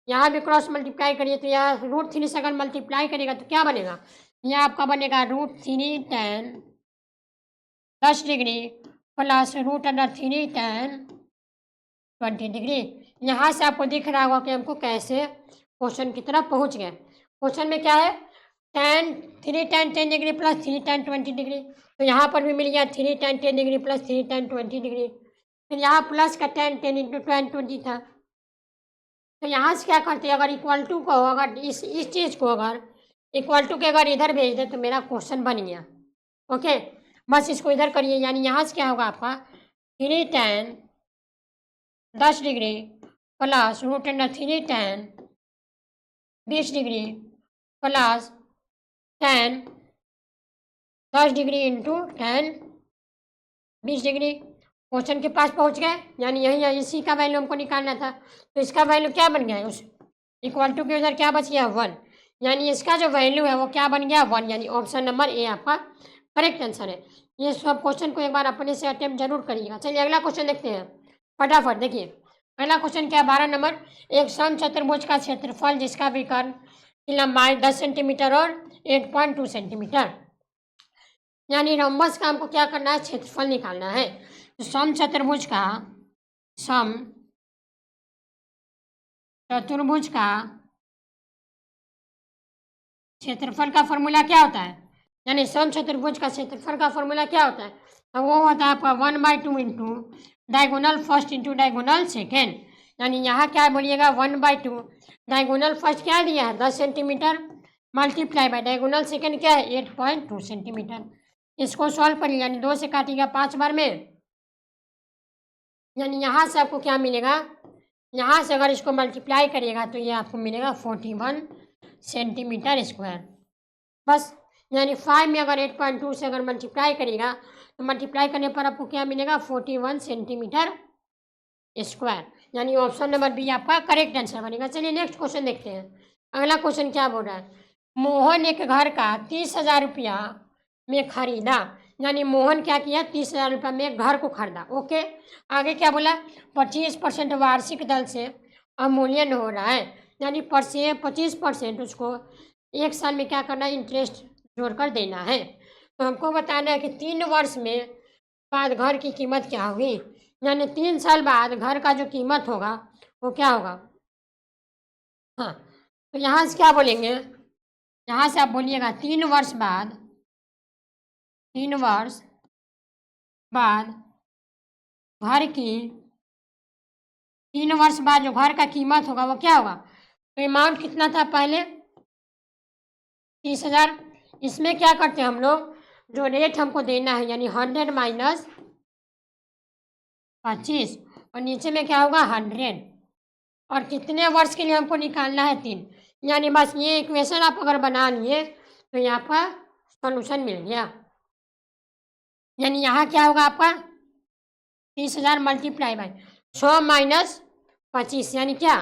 यहाँ भी क्रॉस मल्टीप्लाई करिए तो यहाँ √3 से अगर मल्टीप्लाई करिएगा तो क्या बनेगा, यह आपका बनेगा √3 tan 10 degree plus √3 tan 20 degree. यहाँ से आपको दिख रहा होगा कि हमको कैसे क्वेश्चन की तरफ पहुँच गए। क्वेश्चन में क्या है,3 tan 10 degree plus 3 tan 20 degree, तो यहाँ पर भी मिल गया 3 tan 10 degree plus 3 tan 20 degree, फिर यहाँ प्लस का tan 10 इंटू tan 20 था, तो यहाँ से क्या करते हैं, अगर इक्वल टू को अगर इस चीज़ को अगर इक्वल टू के अगर इधर भेज दे तो मेरा क्वेश्चन बन गया। ओके, बस इसको इधर करिए, यानी यहाँ से क्या होगा आपका 3 tan 10 degree plus √3 tan 20 degree plus tan 10 degree into 10, 20 degree. Question के पास पहुंच गए, यानी यही है, इसी का वैल्यू हमको निकालना था। तो इसका वैल्यू क्या बन गया, उस इक्वल टू के उधर क्या बच गया 1, यानी इसका जो वैल्यू है वो क्या बन गया 1, यानी ऑप्शन नंबर ए आपका करेक्ट आंसर है। ये सब क्वेश्चन को एक बार अपने से अटेम्प्ट जरूर करिएगा। चलिए अगला क्वेश्चन देखते हैं फटाफट। देखिए अगला क्वेश्चन क्या, 12 नंबर, एक समचतुर्भुज का क्षेत्रफल जिसका विकर्ण की लंबाई 10 सेंटीमीटर और 8.2 सेंटीमीटर, यानी रम्बस का हमको क्या करना है, क्षेत्रफल निकालना है। तो समचतुर्भुज का क्षेत्रफल का फॉर्मूला क्या होता है, यानी समचतुर्भुज का क्षेत्रफल का फॉर्मूला क्या होता है, तो वो होता है आपका 1/2 into diagonal first into diagonal second, यानी यहाँ क्या बोलिएगा 1/2, डायगोनल फर्स्ट क्या दिया है 10 centimetre, multiply by diagonal second क्या है 8.2 सेंटीमीटर। इसको सॉल्व करिए, यानी 2 से काटिएगा 5 बार में, यानी यहाँ से आपको क्या मिलेगा, यहाँ से अगर इसको मल्टीप्लाई करिएगा तो ये आपको मिलेगा 41 सेंटीमीटर स्क्वायर। बस, यानी 5 में अगर 8.2 से अगर मल्टीप्लाई करिएगा तो मल्टीप्लाई करने पर आपको क्या मिलेगा 41 सेंटीमीटर स्क्वायर, यानी ऑप्शन नंबर बी आपका करेक्ट आंसर बनेगा। चलिए नेक्स्ट क्वेश्चन देखते हैं। अगला क्वेश्चन क्या बोल रहा है, मोहन एक घर का 30,000 रुपया में खरीदा, यानी मोहन क्या किया 30,000 रुपया में घर को खरीदा। ओके, आगे क्या बोला, 25% वार्षिक दर से अवमूल्यन हो रहा है, यानी 25% उसको 1 साल में क्या करना है, इंटरेस्ट जोड़कर देना है। तो हमको बताना है कि 3 वर्ष में बाद घर की कीमत क्या होगी, यानी 3 साल बाद घर का जो कीमत होगा वो क्या होगा। हाँ, तो यहाँ से क्या बोलेंगे, यहाँ से आप बोलिएगा 3 वर्ष बाद घर की 3 वर्ष बाद जो घर का कीमत होगा वो क्या होगा, तो अमाउंट कितना था पहले 30,000, इसमें क्या करते हैं हम लोग, जो रेट हमको देना है यानी 100 माइनस 25 और नीचे में क्या होगा 100, और कितने वर्ष के लिए हमको निकालना है 3, यानी बस ये इक्वेशन आप अगर बना लिए तो ये आपका सॉल्यूशन मिल गया। यानी यहाँ क्या होगा आपका 30,000 मल्टीप्लाई बाय 100 माइनस 25, यानी क्या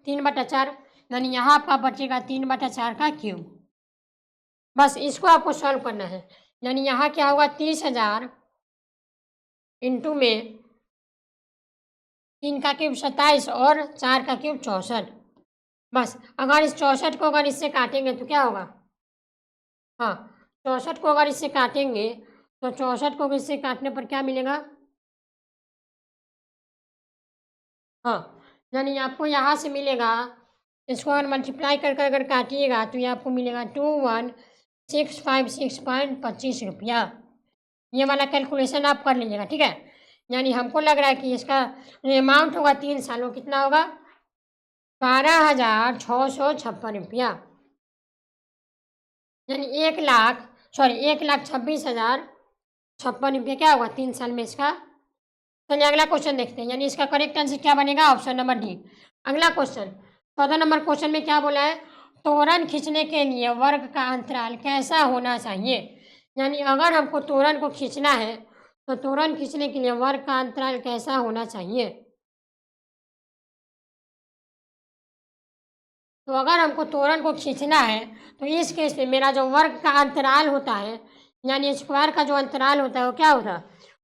3/4, यानी यहाँ आपका बचेगा 3/4 का क्यूब। बस इसको आपको सॉल्व करना है, यानी यहाँ क्या होगा 30,000 इंटू में 3 का क्यूब 27 और 4 का क्यूब 64। बस अगर इस 64 को अगर इससे काटेंगे तो क्या होगा, हाँ 64 को अगर इससे काटेंगे तो 64 को इससे काटने पर क्या मिलेगा, हाँ यानी आपको यहाँ से मिलेगा, इसको अगर मल्टीप्लाई कर अगर काटिएगा तो ये आपको मिलेगा 21,656.25 रुपया। ये वाला कैलकुलेशन आप कर लीजिएगा, ठीक है। यानी हमको लग रहा है कि इसका अमाउंट होगा 3 सालों, कितना होगा 12,656 रुपया, यानी 1,26,056 रुपये क्या होगा 3 साल में इसका। चलिए अगला क्वेश्चन देखते हैं, यानी इसका करेक्ट आंसर क्या बनेगा, ऑप्शन नंबर डी। अगला क्वेश्चन 14 नंबर क्वेश्चन में क्या बोला है, तोरण खींचने के लिए वर्ग का अंतराल कैसा होना चाहिए, यानी अगर हमको तोरण को खींचना है तो तोरण खींचने के लिए वर्ग का अंतराल कैसा होना चाहिए। तो अगर हमको तोरण को खींचना है तो इस केस में मेरा जो वर्ग का अंतराल होता है, यानी स्क्वायर का जो अंतराल होता है वो क्या होता है,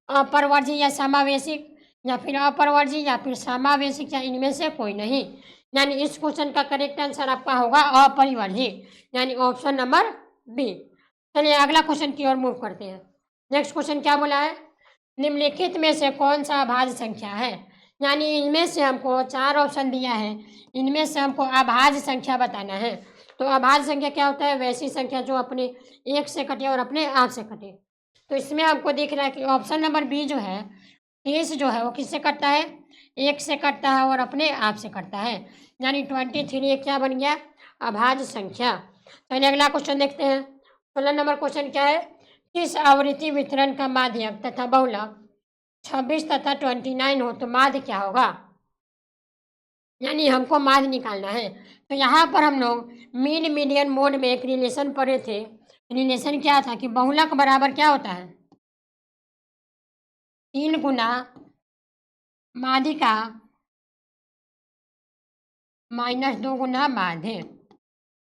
अपरवर्जी या समावेशिक, या फिर अपरवर्जी या फिर समावेशिक, या इनमें से कोई नहीं, यानी इस क्वेश्चन का करेक्ट आंसर आपका होगा अपरिवर्जी, यानी ऑप्शन नंबर बी। चलिए अगला क्वेश्चन की ओर मूव करते हैं। नेक्स्ट क्वेश्चन क्या बोला है, निम्नलिखित में से कौन सा अभाज्य संख्या है, यानी इनमें से हमको 4 ऑप्शन दिया है, इनमें से हमको अभाज्य संख्या बताना है। तो अभाज्य संख्या क्या होता है, वैसी संख्या जो अपने 1 से कटे और अपने आप से कटे। तो इसमें हमको दिख रहा है कि ऑप्शन नंबर बी जो है 30 जो है वो किससे कटता है, 1 से कटता है और अपने आप से कटता है, यानी 23 क्या बन गया अभाज्य संख्या। चलिए अगला क्वेश्चन देखते हैं। 16 नंबर क्वेश्चन क्या है, किस आवृत्ति वितरण का माध्यक तथा बहुलक 26 तथा 29 हो तो माध्य क्या होगा, यानी हमको माध्य निकालना है। तो यहाँ पर हम लोग मीन मीडियन मोड में एक रिलेशन पढ़े थे, रिलेशन क्या था कि बहुलक बराबर क्या होता है, 3 गुना माध्यिका माइनस 2 गुना माध्य।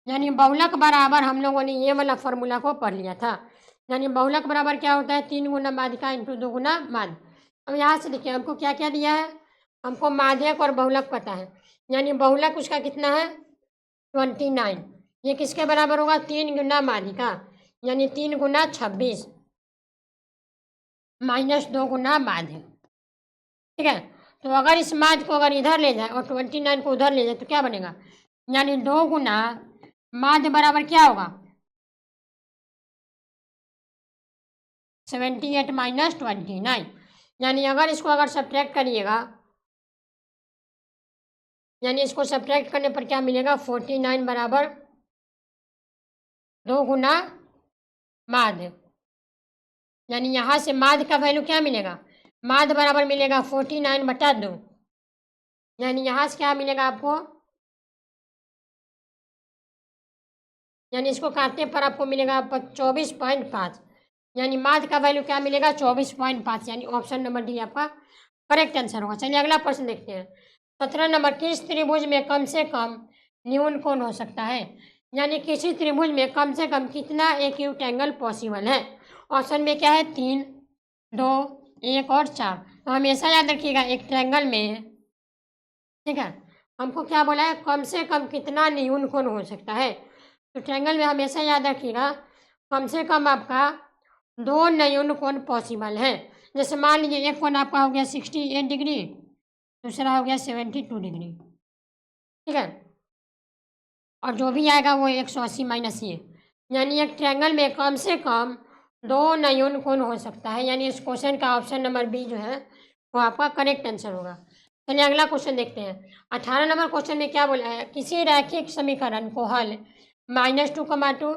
यानी बहुलक बराबर हम लोगों ने ये वाला फॉर्मूला को पढ़ लिया था। यानी बहुलक बराबर क्या होता है, 3 गुना माध्यिका इंटू 2 गुना माध्य। अब यहाँ से देखिए हमको क्या क्या दिया है, हमको माध्यक और बहुलक पता है। यानी बहुलक उसका कितना है 29। ये किसके बराबर होगा, 3 गुना माध्यिका यानी 3 गुना 26 माइनस 2 गुना माध्य। ठीक है, तो अगर इस माध्य को अगर इधर ले जाए और 29 को उधर ले जाए तो क्या बनेगा, यानी 2 गुना माध्य बराबर क्या होगा 78 माइनस 29। यानी अगर इसको अगर सब्ट्रैक्ट करिएगा, यानी इसको सब्ट्रैक्ट करने पर क्या मिलेगा 49 बराबर 2 गुना माध्य। यानी यहाँ से माध्य का वैल्यू क्या मिलेगा, माध्य बराबर मिलेगा 49 बटा 2। यानी यहाँ से क्या मिलेगा आपको, यानी इसको काटने पर आपको मिलेगा 24.5। यानी माध्य का वैल्यू क्या मिलेगा 24.5। यानी ऑप्शन नंबर डी आपका करेक्ट आंसर होगा। चलिए अगला प्रश्न देखते हैं। 17 नंबर, किस त्रिभुज में कम से कम न्यून कोण हो सकता है। यानी किसी त्रिभुज में कम से कम कितना एक्यूट एंगल पॉसिबल है। ऑप्शन में क्या है 3, 2, 1 और 4। तो हमेशा याद रखिएगा एक ट्रायंगल में, ठीक है, हमको क्या बोला है कम से कम कितना न्यून कोण हो सकता है। तो ट्रायंगल में हमेशा याद रखिएगा कम से कम आपका 2 न्यून कोण पॉसिबल है। जैसे मान लीजिए एक कोण आपका हो गया 68 डिग्री, दूसरा हो गया 72 डिग्री, ठीक है, और जो भी आएगा वो 180 माइनस ये। यानी एक ट्रायंगल में कम से कम 2 न्यून कोण हो सकता है। यानी इस क्वेश्चन का ऑप्शन नंबर बी जो है वो आपका करेक्ट आंसर होगा। चलिए अगला क्वेश्चन देखते हैं। 18 नंबर क्वेश्चन में क्या बोला है, किसी रैखिक समीकरण को हल -2,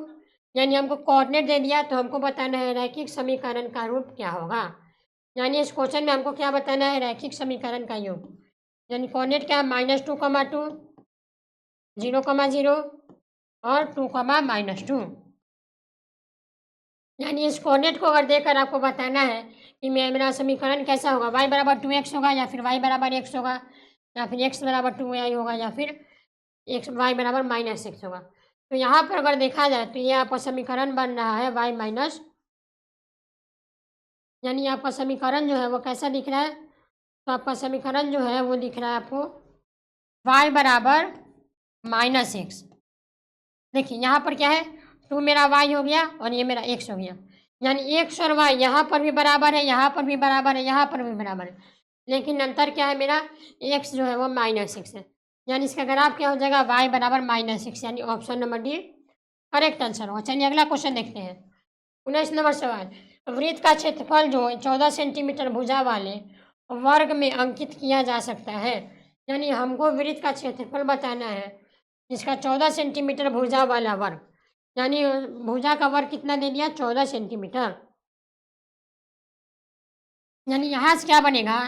यानी हमको कोऑर्डिनेट दे दिया तो हमको बताना है रैखिक समीकरण का रूप क्या होगा। यानी इस क्वेश्चन में हमको क्या बताना है, रैखिक समीकरण का योग। यानी कोऑर्डिनेट क्या है -2, 0, 0 और 2, -2। यानी इस कोऑर्डिनेट को अगर देकर आपको बताना है कि मेरा समीकरण कैसा होगा, y बराबर 2x होगा या फिर y बराबर x होगा या फिर x बराबर 2y होगा या फिर y बराबर -x होगा। तो यहाँ पर अगर देखा जाए तो ये आपका समीकरण बन रहा है y माइनस, यानी आपका समीकरण जो है वो कैसा दिख रहा है, तो आपका समीकरण जो है वो दिख रहा है आपको y बराबर -x। देखिए यहाँ पर क्या है 2 मेरा y हो गया और ये मेरा x हो गया। यानी x और y यहाँ पर भी बराबर है, यहाँ पर भी बराबर है, यहाँ पर भी बराबर है, लेकिन अंतर क्या है मेरा x जो है वो -x है। यानी इसका ग्राफ क्या हो जाएगा y बराबर -x। यानी option number D correct answer होगा। चलिए अगला क्वेश्चन देखते हैं। 19 नंबर सवाल, वृत्त का क्षेत्रफल जो 14 सेंटीमीटर भुजा वाले वर्ग में अंकित किया जा सकता है। यानी हमको वृत्त का क्षेत्रफल बताना है जिसका 14 सेंटीमीटर भुजा वाला वर्ग, यानी भुजा का वर्ग कितना दे दिया 14 सेंटीमीटर। यानी यहाँ से क्या बनेगा,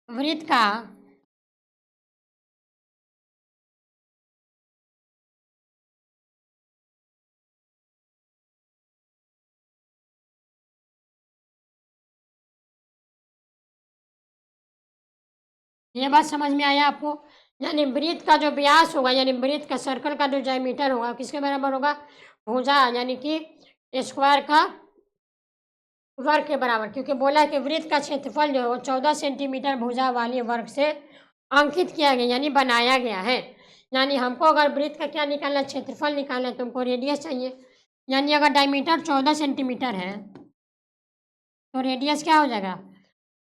वृत्त का ये बात समझ में आया आपको। यानी वृत्त का जो व्यास होगा, यानी वृत्त का सर्कल का जो डायमीटर होगा किसके बराबर होगा, भुजा यानी कि स्क्वायर का वर्ग के बराबर। क्योंकि बोला कि वृत्त का क्षेत्रफल जो है वो 14 सेंटीमीटर भुजा वाले वर्ग से अंकित किया गया यानी बनाया गया है। यानी हमको अगर वृत्त का क्या निकालना है, क्षेत्रफल निकालना है, तो हमको रेडियस चाहिए। यानी अगर डायमीटर 14 सेंटीमीटर है तो रेडियस क्या हो जाएगा,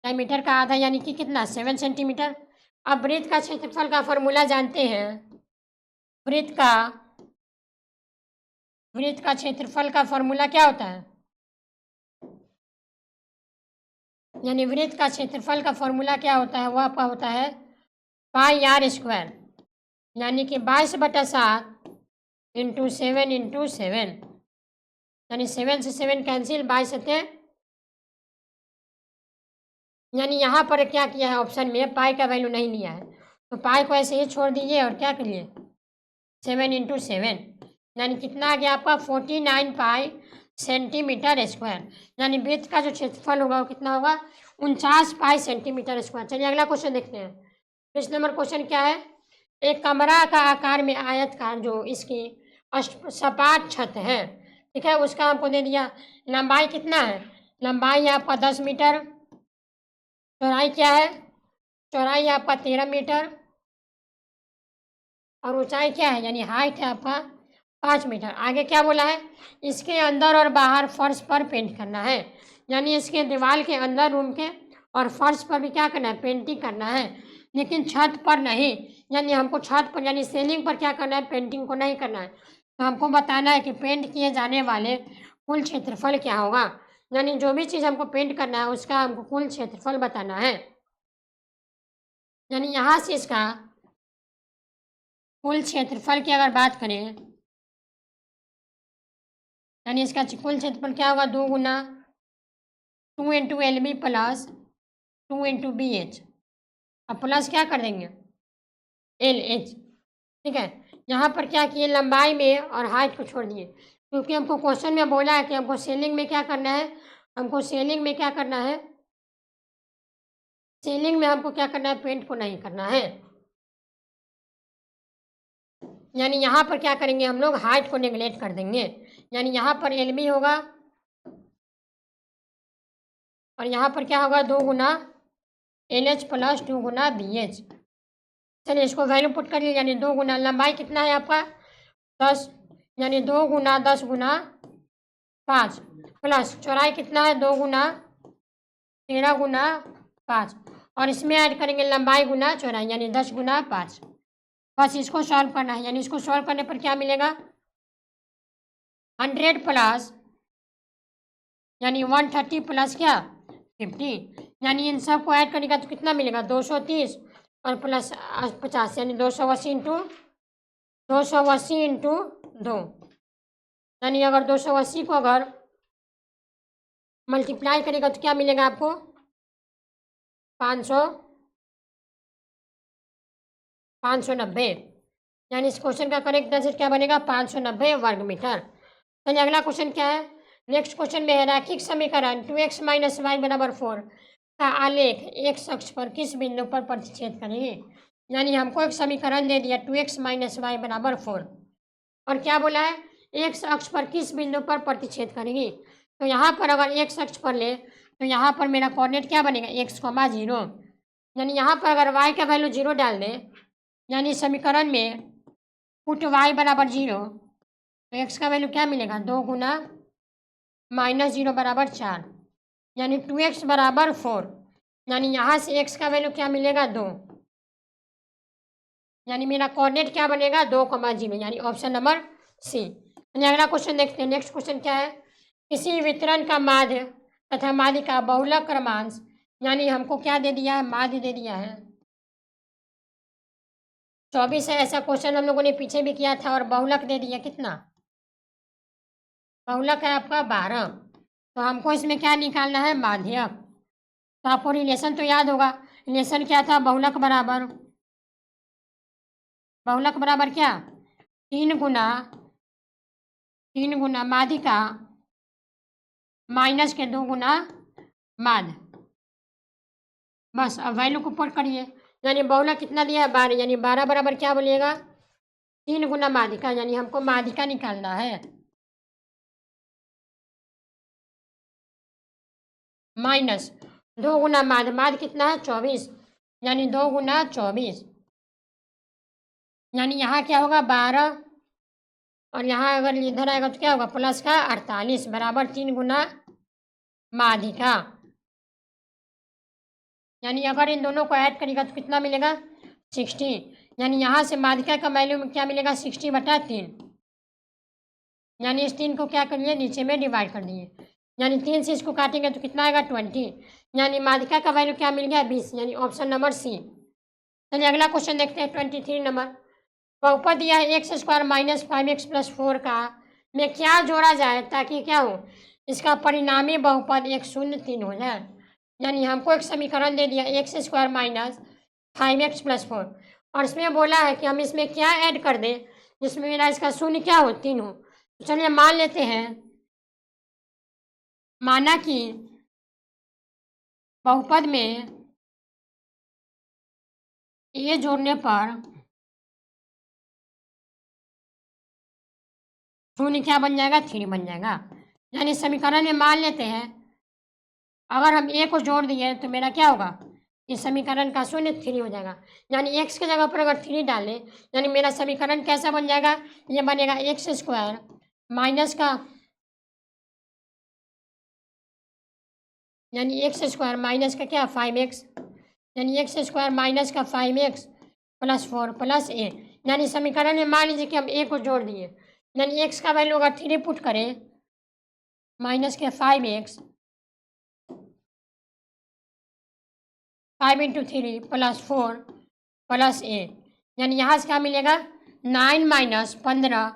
डायमीटर का आधा यानी कि कितना 7 सेंटीमीटर। अब वृत्त का क्षेत्रफल का फॉर्मूला जानते हैं, वृत्त का क्षेत्रफल का फॉर्मूला क्या होता है, यानी वृत्त का क्षेत्रफल का फॉर्मूला क्या होता है, वो आपका होता है πr², यानी कि 22/7 इंटू 7 यानी 7 से 7 कैंसिल, 22 यानी यहाँ पर क्या किया है ऑप्शन में पाई का वैल्यू नहीं लिया है, तो पाई को ऐसे ही छोड़ दीजिए और क्या करिए 7 इंटू 7। यानी कितना आ गया आपका 49 पाई सेंटीमीटर स्क्वायर। यानी वृत्त का जो क्षेत्रफल होगा वो कितना होगा 49 पाई सेंटीमीटर स्क्वायर। चलिए अगला क्वेश्चन देखते हैं। 20 नंबर क्वेश्चन क्या है। एक कमरा का आकार में आयतकार जो इसकी सपाट छत है, ठीक है, उसका हमको दे दिया। लंबाई कितना है, लंबाई आपका 10 मीटर, चौड़ाई क्या है, चौड़ाई आपका 13 मीटर, और ऊंचाई क्या है यानी हाइट है आपका 5 मीटर। आगे क्या बोला है, इसके अंदर और बाहर फर्श पर पेंट करना है। यानी इसके दीवार के अंदर रूम के और फर्श पर भी क्या करना है, पेंटिंग करना है, लेकिन छत पर नहीं। यानी हमको छत पर यानी सीलिंग पर क्या करना है, पेंटिंग को नहीं करना है। तो हमको बताना है कि पेंट किए जाने वाले कुल क्षेत्रफल क्या होगा। यानी जो भी चीज़ हमको पेंट करना है उसका हमको कुल क्षेत्रफल बताना है। यानी यहाँ से इसका कुल क्षेत्रफल की अगर बात करें, यानी इसका कुल क्षेत्रफल क्या होगा, 2 गुना 2 into LB plus 2 into BH, अब प्लस क्या कर देंगे LH, ठीक है। यहाँ पर क्या किए, लंबाई में और हाइट को छोड़ दिए, क्योंकि हमको क्वेश्चन में बोला है कि हमको सीलिंग में क्या करना है, हमको सीलिंग में क्या करना है, सीलिंग में हमको क्या करना है, पेंट को नहीं करना है। यानी यहाँ पर क्या करेंगे हम लोग, हाइट को नेगलेक्ट कर देंगे। यानी यहाँ पर LB होगा और यहाँ पर क्या होगा 2 गुना LH प्लस 2 गुना BH। चलिए इसको वैल्यू पुट कर लिए, यानी 2 गुना लंबाई कितना है आपका 10, यानी 2 गुना 10 गुना 5 प्लस चौड़ाई कितना है 2 गुना 13 गुना 5, और इसमें ऐड करेंगे लंबाई गुना चौड़ाई यानी 10 गुना 5। बस इसको सॉल्व करना है। यानी इसको सॉल्व करने पर क्या मिलेगा 100 प्लस यानी 130 प्लस क्या 50, यानी इन सब को ऐड करेगा तो कितना मिलेगा 230 और प्लस 50 यानी 280 इंटू 2, यानी अगर 280 को अगर मल्टीप्लाई करेगा तो क्या मिलेगा आपको 590, यानी इस क्वेश्चन का करेक्ट आंसर क्या बनेगा 590 वर्ग मीटर। चलिए अगला क्वेश्चन क्या है। नेक्स्ट क्वेश्चन में है रैखिक समीकरण 2x माइनस वाई बराबर 4 का आलेख x अक्ष पर किस बिंदु पर प्रतिच्छेद करेंगे। यानी हमको एक समीकरण दे दिया 2x माइनस वाई बराबर 4, और क्या बोला है x अक्ष पर किस बिंदु पर प्रतिच्छेद करेंगी। तो यहाँ पर अगर x अक्ष पर ले तो यहाँ पर मेरा कोऑर्डिनेट क्या बनेगा x, 0, यानी यहाँ पर अगर y का वैल्यू 0 डाल दें, यानी समीकरण में पुट y बराबर 0, तो x का वैल्यू क्या मिलेगा 2 गुना माइनस 0 बराबर 4, यानी 2x बराबर 4, यानी यहाँ से x का वैल्यू क्या मिलेगा 2, यानी मेरा कोऑर्डिनेट क्या बनेगा 2, 0, यानी ऑप्शन नंबर सी। यानी अगला क्वेश्चन देखते हैं। नेक्स्ट क्वेश्चन क्या है, किसी वितरण का माध्य तथा माध्य का बहुलक क्रमांश, यानी हमको क्या दे दिया है माध्य दे दिया है 24 है। ऐसा क्वेश्चन हम लोगों ने पीछे भी किया था, और बहुलक दे दिया कितना, बहुलक है आपका 12, तो हमको इसमें क्या निकालना है माध्यक। तो आपको रिलेशन तो याद होगा, रिलेशन क्या था बहुलक बराबर क्या 3 गुना माध्य का माइनस के 2 गुना माध्य। बस अब वैल्यू को पुट करिए, यानी बहुलक कितना दिया है 12, यानी 12 बराबर क्या बोलिएगा 3 गुना माध्य का, यानी हमको माध्य का निकालना है माइनस 2 गुना माध्य कितना है 24, यानी 2 गुना 24, यानी यहाँ क्या होगा 12, और यहाँ अगर इधर आएगा तो क्या होगा प्लस का 48 बराबर 3 गुना माध्य का, यानी अगर इन दोनों को ऐड करेगा तो कितना मिलेगा 60, यानी यहाँ से माध्यिका का वैल्यू में क्या मिलेगा 60/3, यानी इस 3 को क्या करिए नीचे में डिवाइड कर दिए, यानी 3 से इसको काटेंगे तो कितना आएगा 20, यानी माध्यिका का वैल्यू क्या मिल गया 20, यानी ऑप्शन नंबर सी। चलिए अगला क्वेश्चन देखते हैं 23 नंबर। बहुपद दिया है x² माइनस 5x प्लस 4 का में क्या जोड़ा जाए ताकि क्या हो इसका परिणामी बहुपद 103 हो जाए। यानी हमको एक समीकरण दे दिया x² माइनस 5x प्लस 4, और इसमें बोला है कि हम इसमें क्या ऐड कर दें जिसमें मेरा इसका शून्य क्या हो 3 हो। तो चलिए मान लेते हैं, माना कि बहुपद में ए जोड़ने पर शून्य क्या बन जाएगा 3 बन जाएगा। यानी समीकरण में मान लेते हैं अगर हम ए को जोड़ दिए तो मेरा क्या होगा, इस समीकरण का शून्य 3 हो जाएगा। यानी एक्स की जगह पर अगर 3 डालें यानी मेरा समीकरण कैसा बन जाएगा, ये बनेगा एक्स स्क्वायर माइनस का, यानी एक्स स्क्वायर माइनस का क्या 5x, यानी एक्स स्क्वायर माइनस का 5x प्लस 4 प्लस ए। यानी समीकरण में मान लीजिए कि हम ए को जोड़ दिए, यानी एक्स का वैल्यू अगर 3 पुट करें माइनस के 5x 5 इंटू 3 प्लस 4 प्लस ए। यानी यहाँ से क्या मिलेगा 9 माइनस 15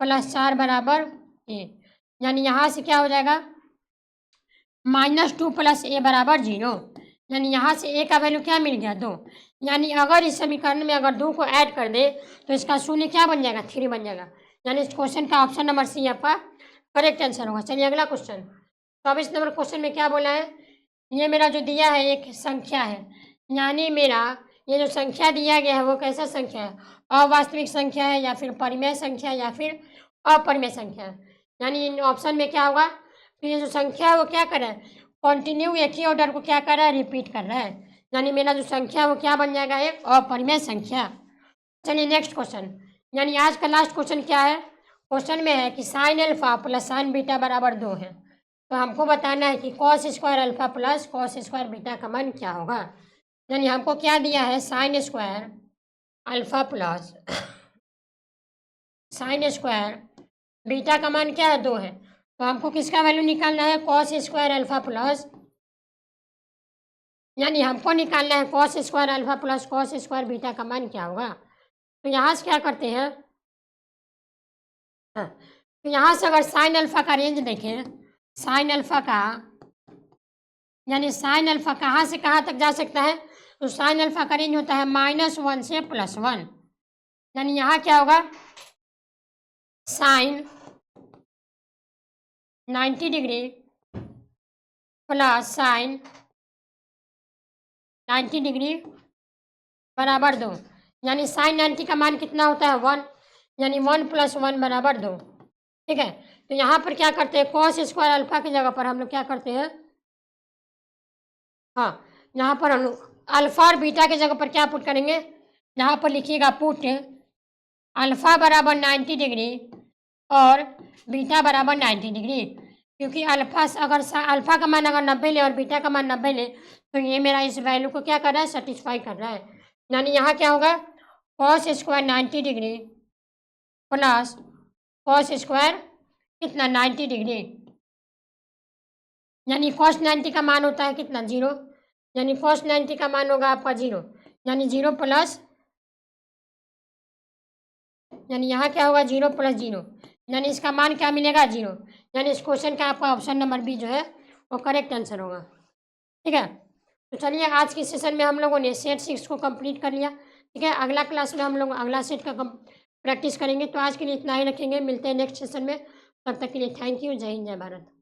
प्लस 4 बराबर ए। यानी यहाँ से क्या हो जाएगा -2 प्लस ए बराबर 0। यानी यहाँ से ए का वैल्यू क्या मिल गया 2। यानी अगर इस समीकरण में अगर 2 को ऐड कर दे तो इसका शून्य क्या बन जाएगा 3 बन जाएगा। यानी इस क्वेश्चन का ऑप्शन नंबर सी आपका करेक्ट आंसर होगा। चलिए अगला क्वेश्चन 24 नंबर क्वेश्चन में क्या बोला है, ये मेरा जो दिया है एक संख्या है, यानी मेरा ये जो संख्या दिया गया है वो कैसा संख्या है, अवास्तविक संख्या है या फिर परिमेय संख्या या फिर अपरिमेय संख्या है। यानी इन ऑप्शन में क्या होगा, तो ये जो संख्या है वो क्या कर रहा है कंटिन्यू एक ही ऑर्डर को क्या कर रहा है रिपीट कर रहा है। यानी मेरा जो संख्या है वो क्या बन जाएगा एक अपरिमेय संख्या। चलिए नेक्स्ट क्वेश्चन, यानी आज का लास्ट क्वेश्चन क्या है, क्वेश्चन में है कि sine alpha plus sign beta बराबर 2 है। तो हमको बताना है कि cos square alpha plus cos square beta का मान क्या होगा। यानी हमको क्या दिया है sine square alpha plus sine square beta का मान क्या है 2 है। तो हमको किसका वैल्यू निकालना है कॉस स्क्वायर अल्फा प्लस, यानी हमको निकालना है cos square alpha plus cos square beta का मान क्या होगा। तो यहाँ से क्या करते हैं, हाँ, तो यहाँ से अगर साइन अल्फा का रेंज देखें, साइन अल्फा का यानी साइन अल्फा कहाँ से कहाँ तक जा सकता है, तो साइन अल्फा का रेंज होता है -1 से +1। यानी यहाँ क्या होगा sine 90 degree plus sine 90 degree बराबर 2। यानी साइन 90 का मान कितना होता है 1, यानी 1 + 1 बराबर 2। ठीक है, तो यहाँ पर क्या करते हैं कॉस स्क्वायर अल्फा की जगह पर हम लोग क्या करते हैं, हाँ यहाँ पर हम लोग अल्फा और बीटा की जगह पर क्या पुट करेंगे, यहाँ पर लिखिएगा पुट अल्फा बराबर 90 डिग्री और बीटा बराबर 90 डिग्री। क्योंकि अल्फा अगर अल्फा का मान अगर 90 ले और बीटा का मान 90 ले तो ये मेरा इस वैल्यू को क्या कर रहा है सेटिस्फाई कर रहा है। यानी यहाँ क्या होगा cos square 90 degree plus cos square कितना 90 डिग्री, यानी कॉस 90 का मान होता है कितना 0, यानी कॉस 90 का मान होगा आपका 0, यानी 0 प्लस, यानी यहाँ क्या होगा 0 + 0, यानी इसका मान क्या मिलेगा 0। यानी इस क्वेश्चन का आपका ऑप्शन नंबर बी जो है वो करेक्ट आंसर होगा। ठीक है, तो चलिए आज के सेशन में हम लोगों ने सेट 6 को कंप्लीट कर लिया। ठीक है, अगला क्लास में हम लोग अगला सेट का प्रैक्टिस करेंगे। तो आज के लिए इतना ही रखेंगे, मिलते हैं नेक्स्ट सेशन में, तब तक के लिए थैंक यू, जय हिंद जय भारत।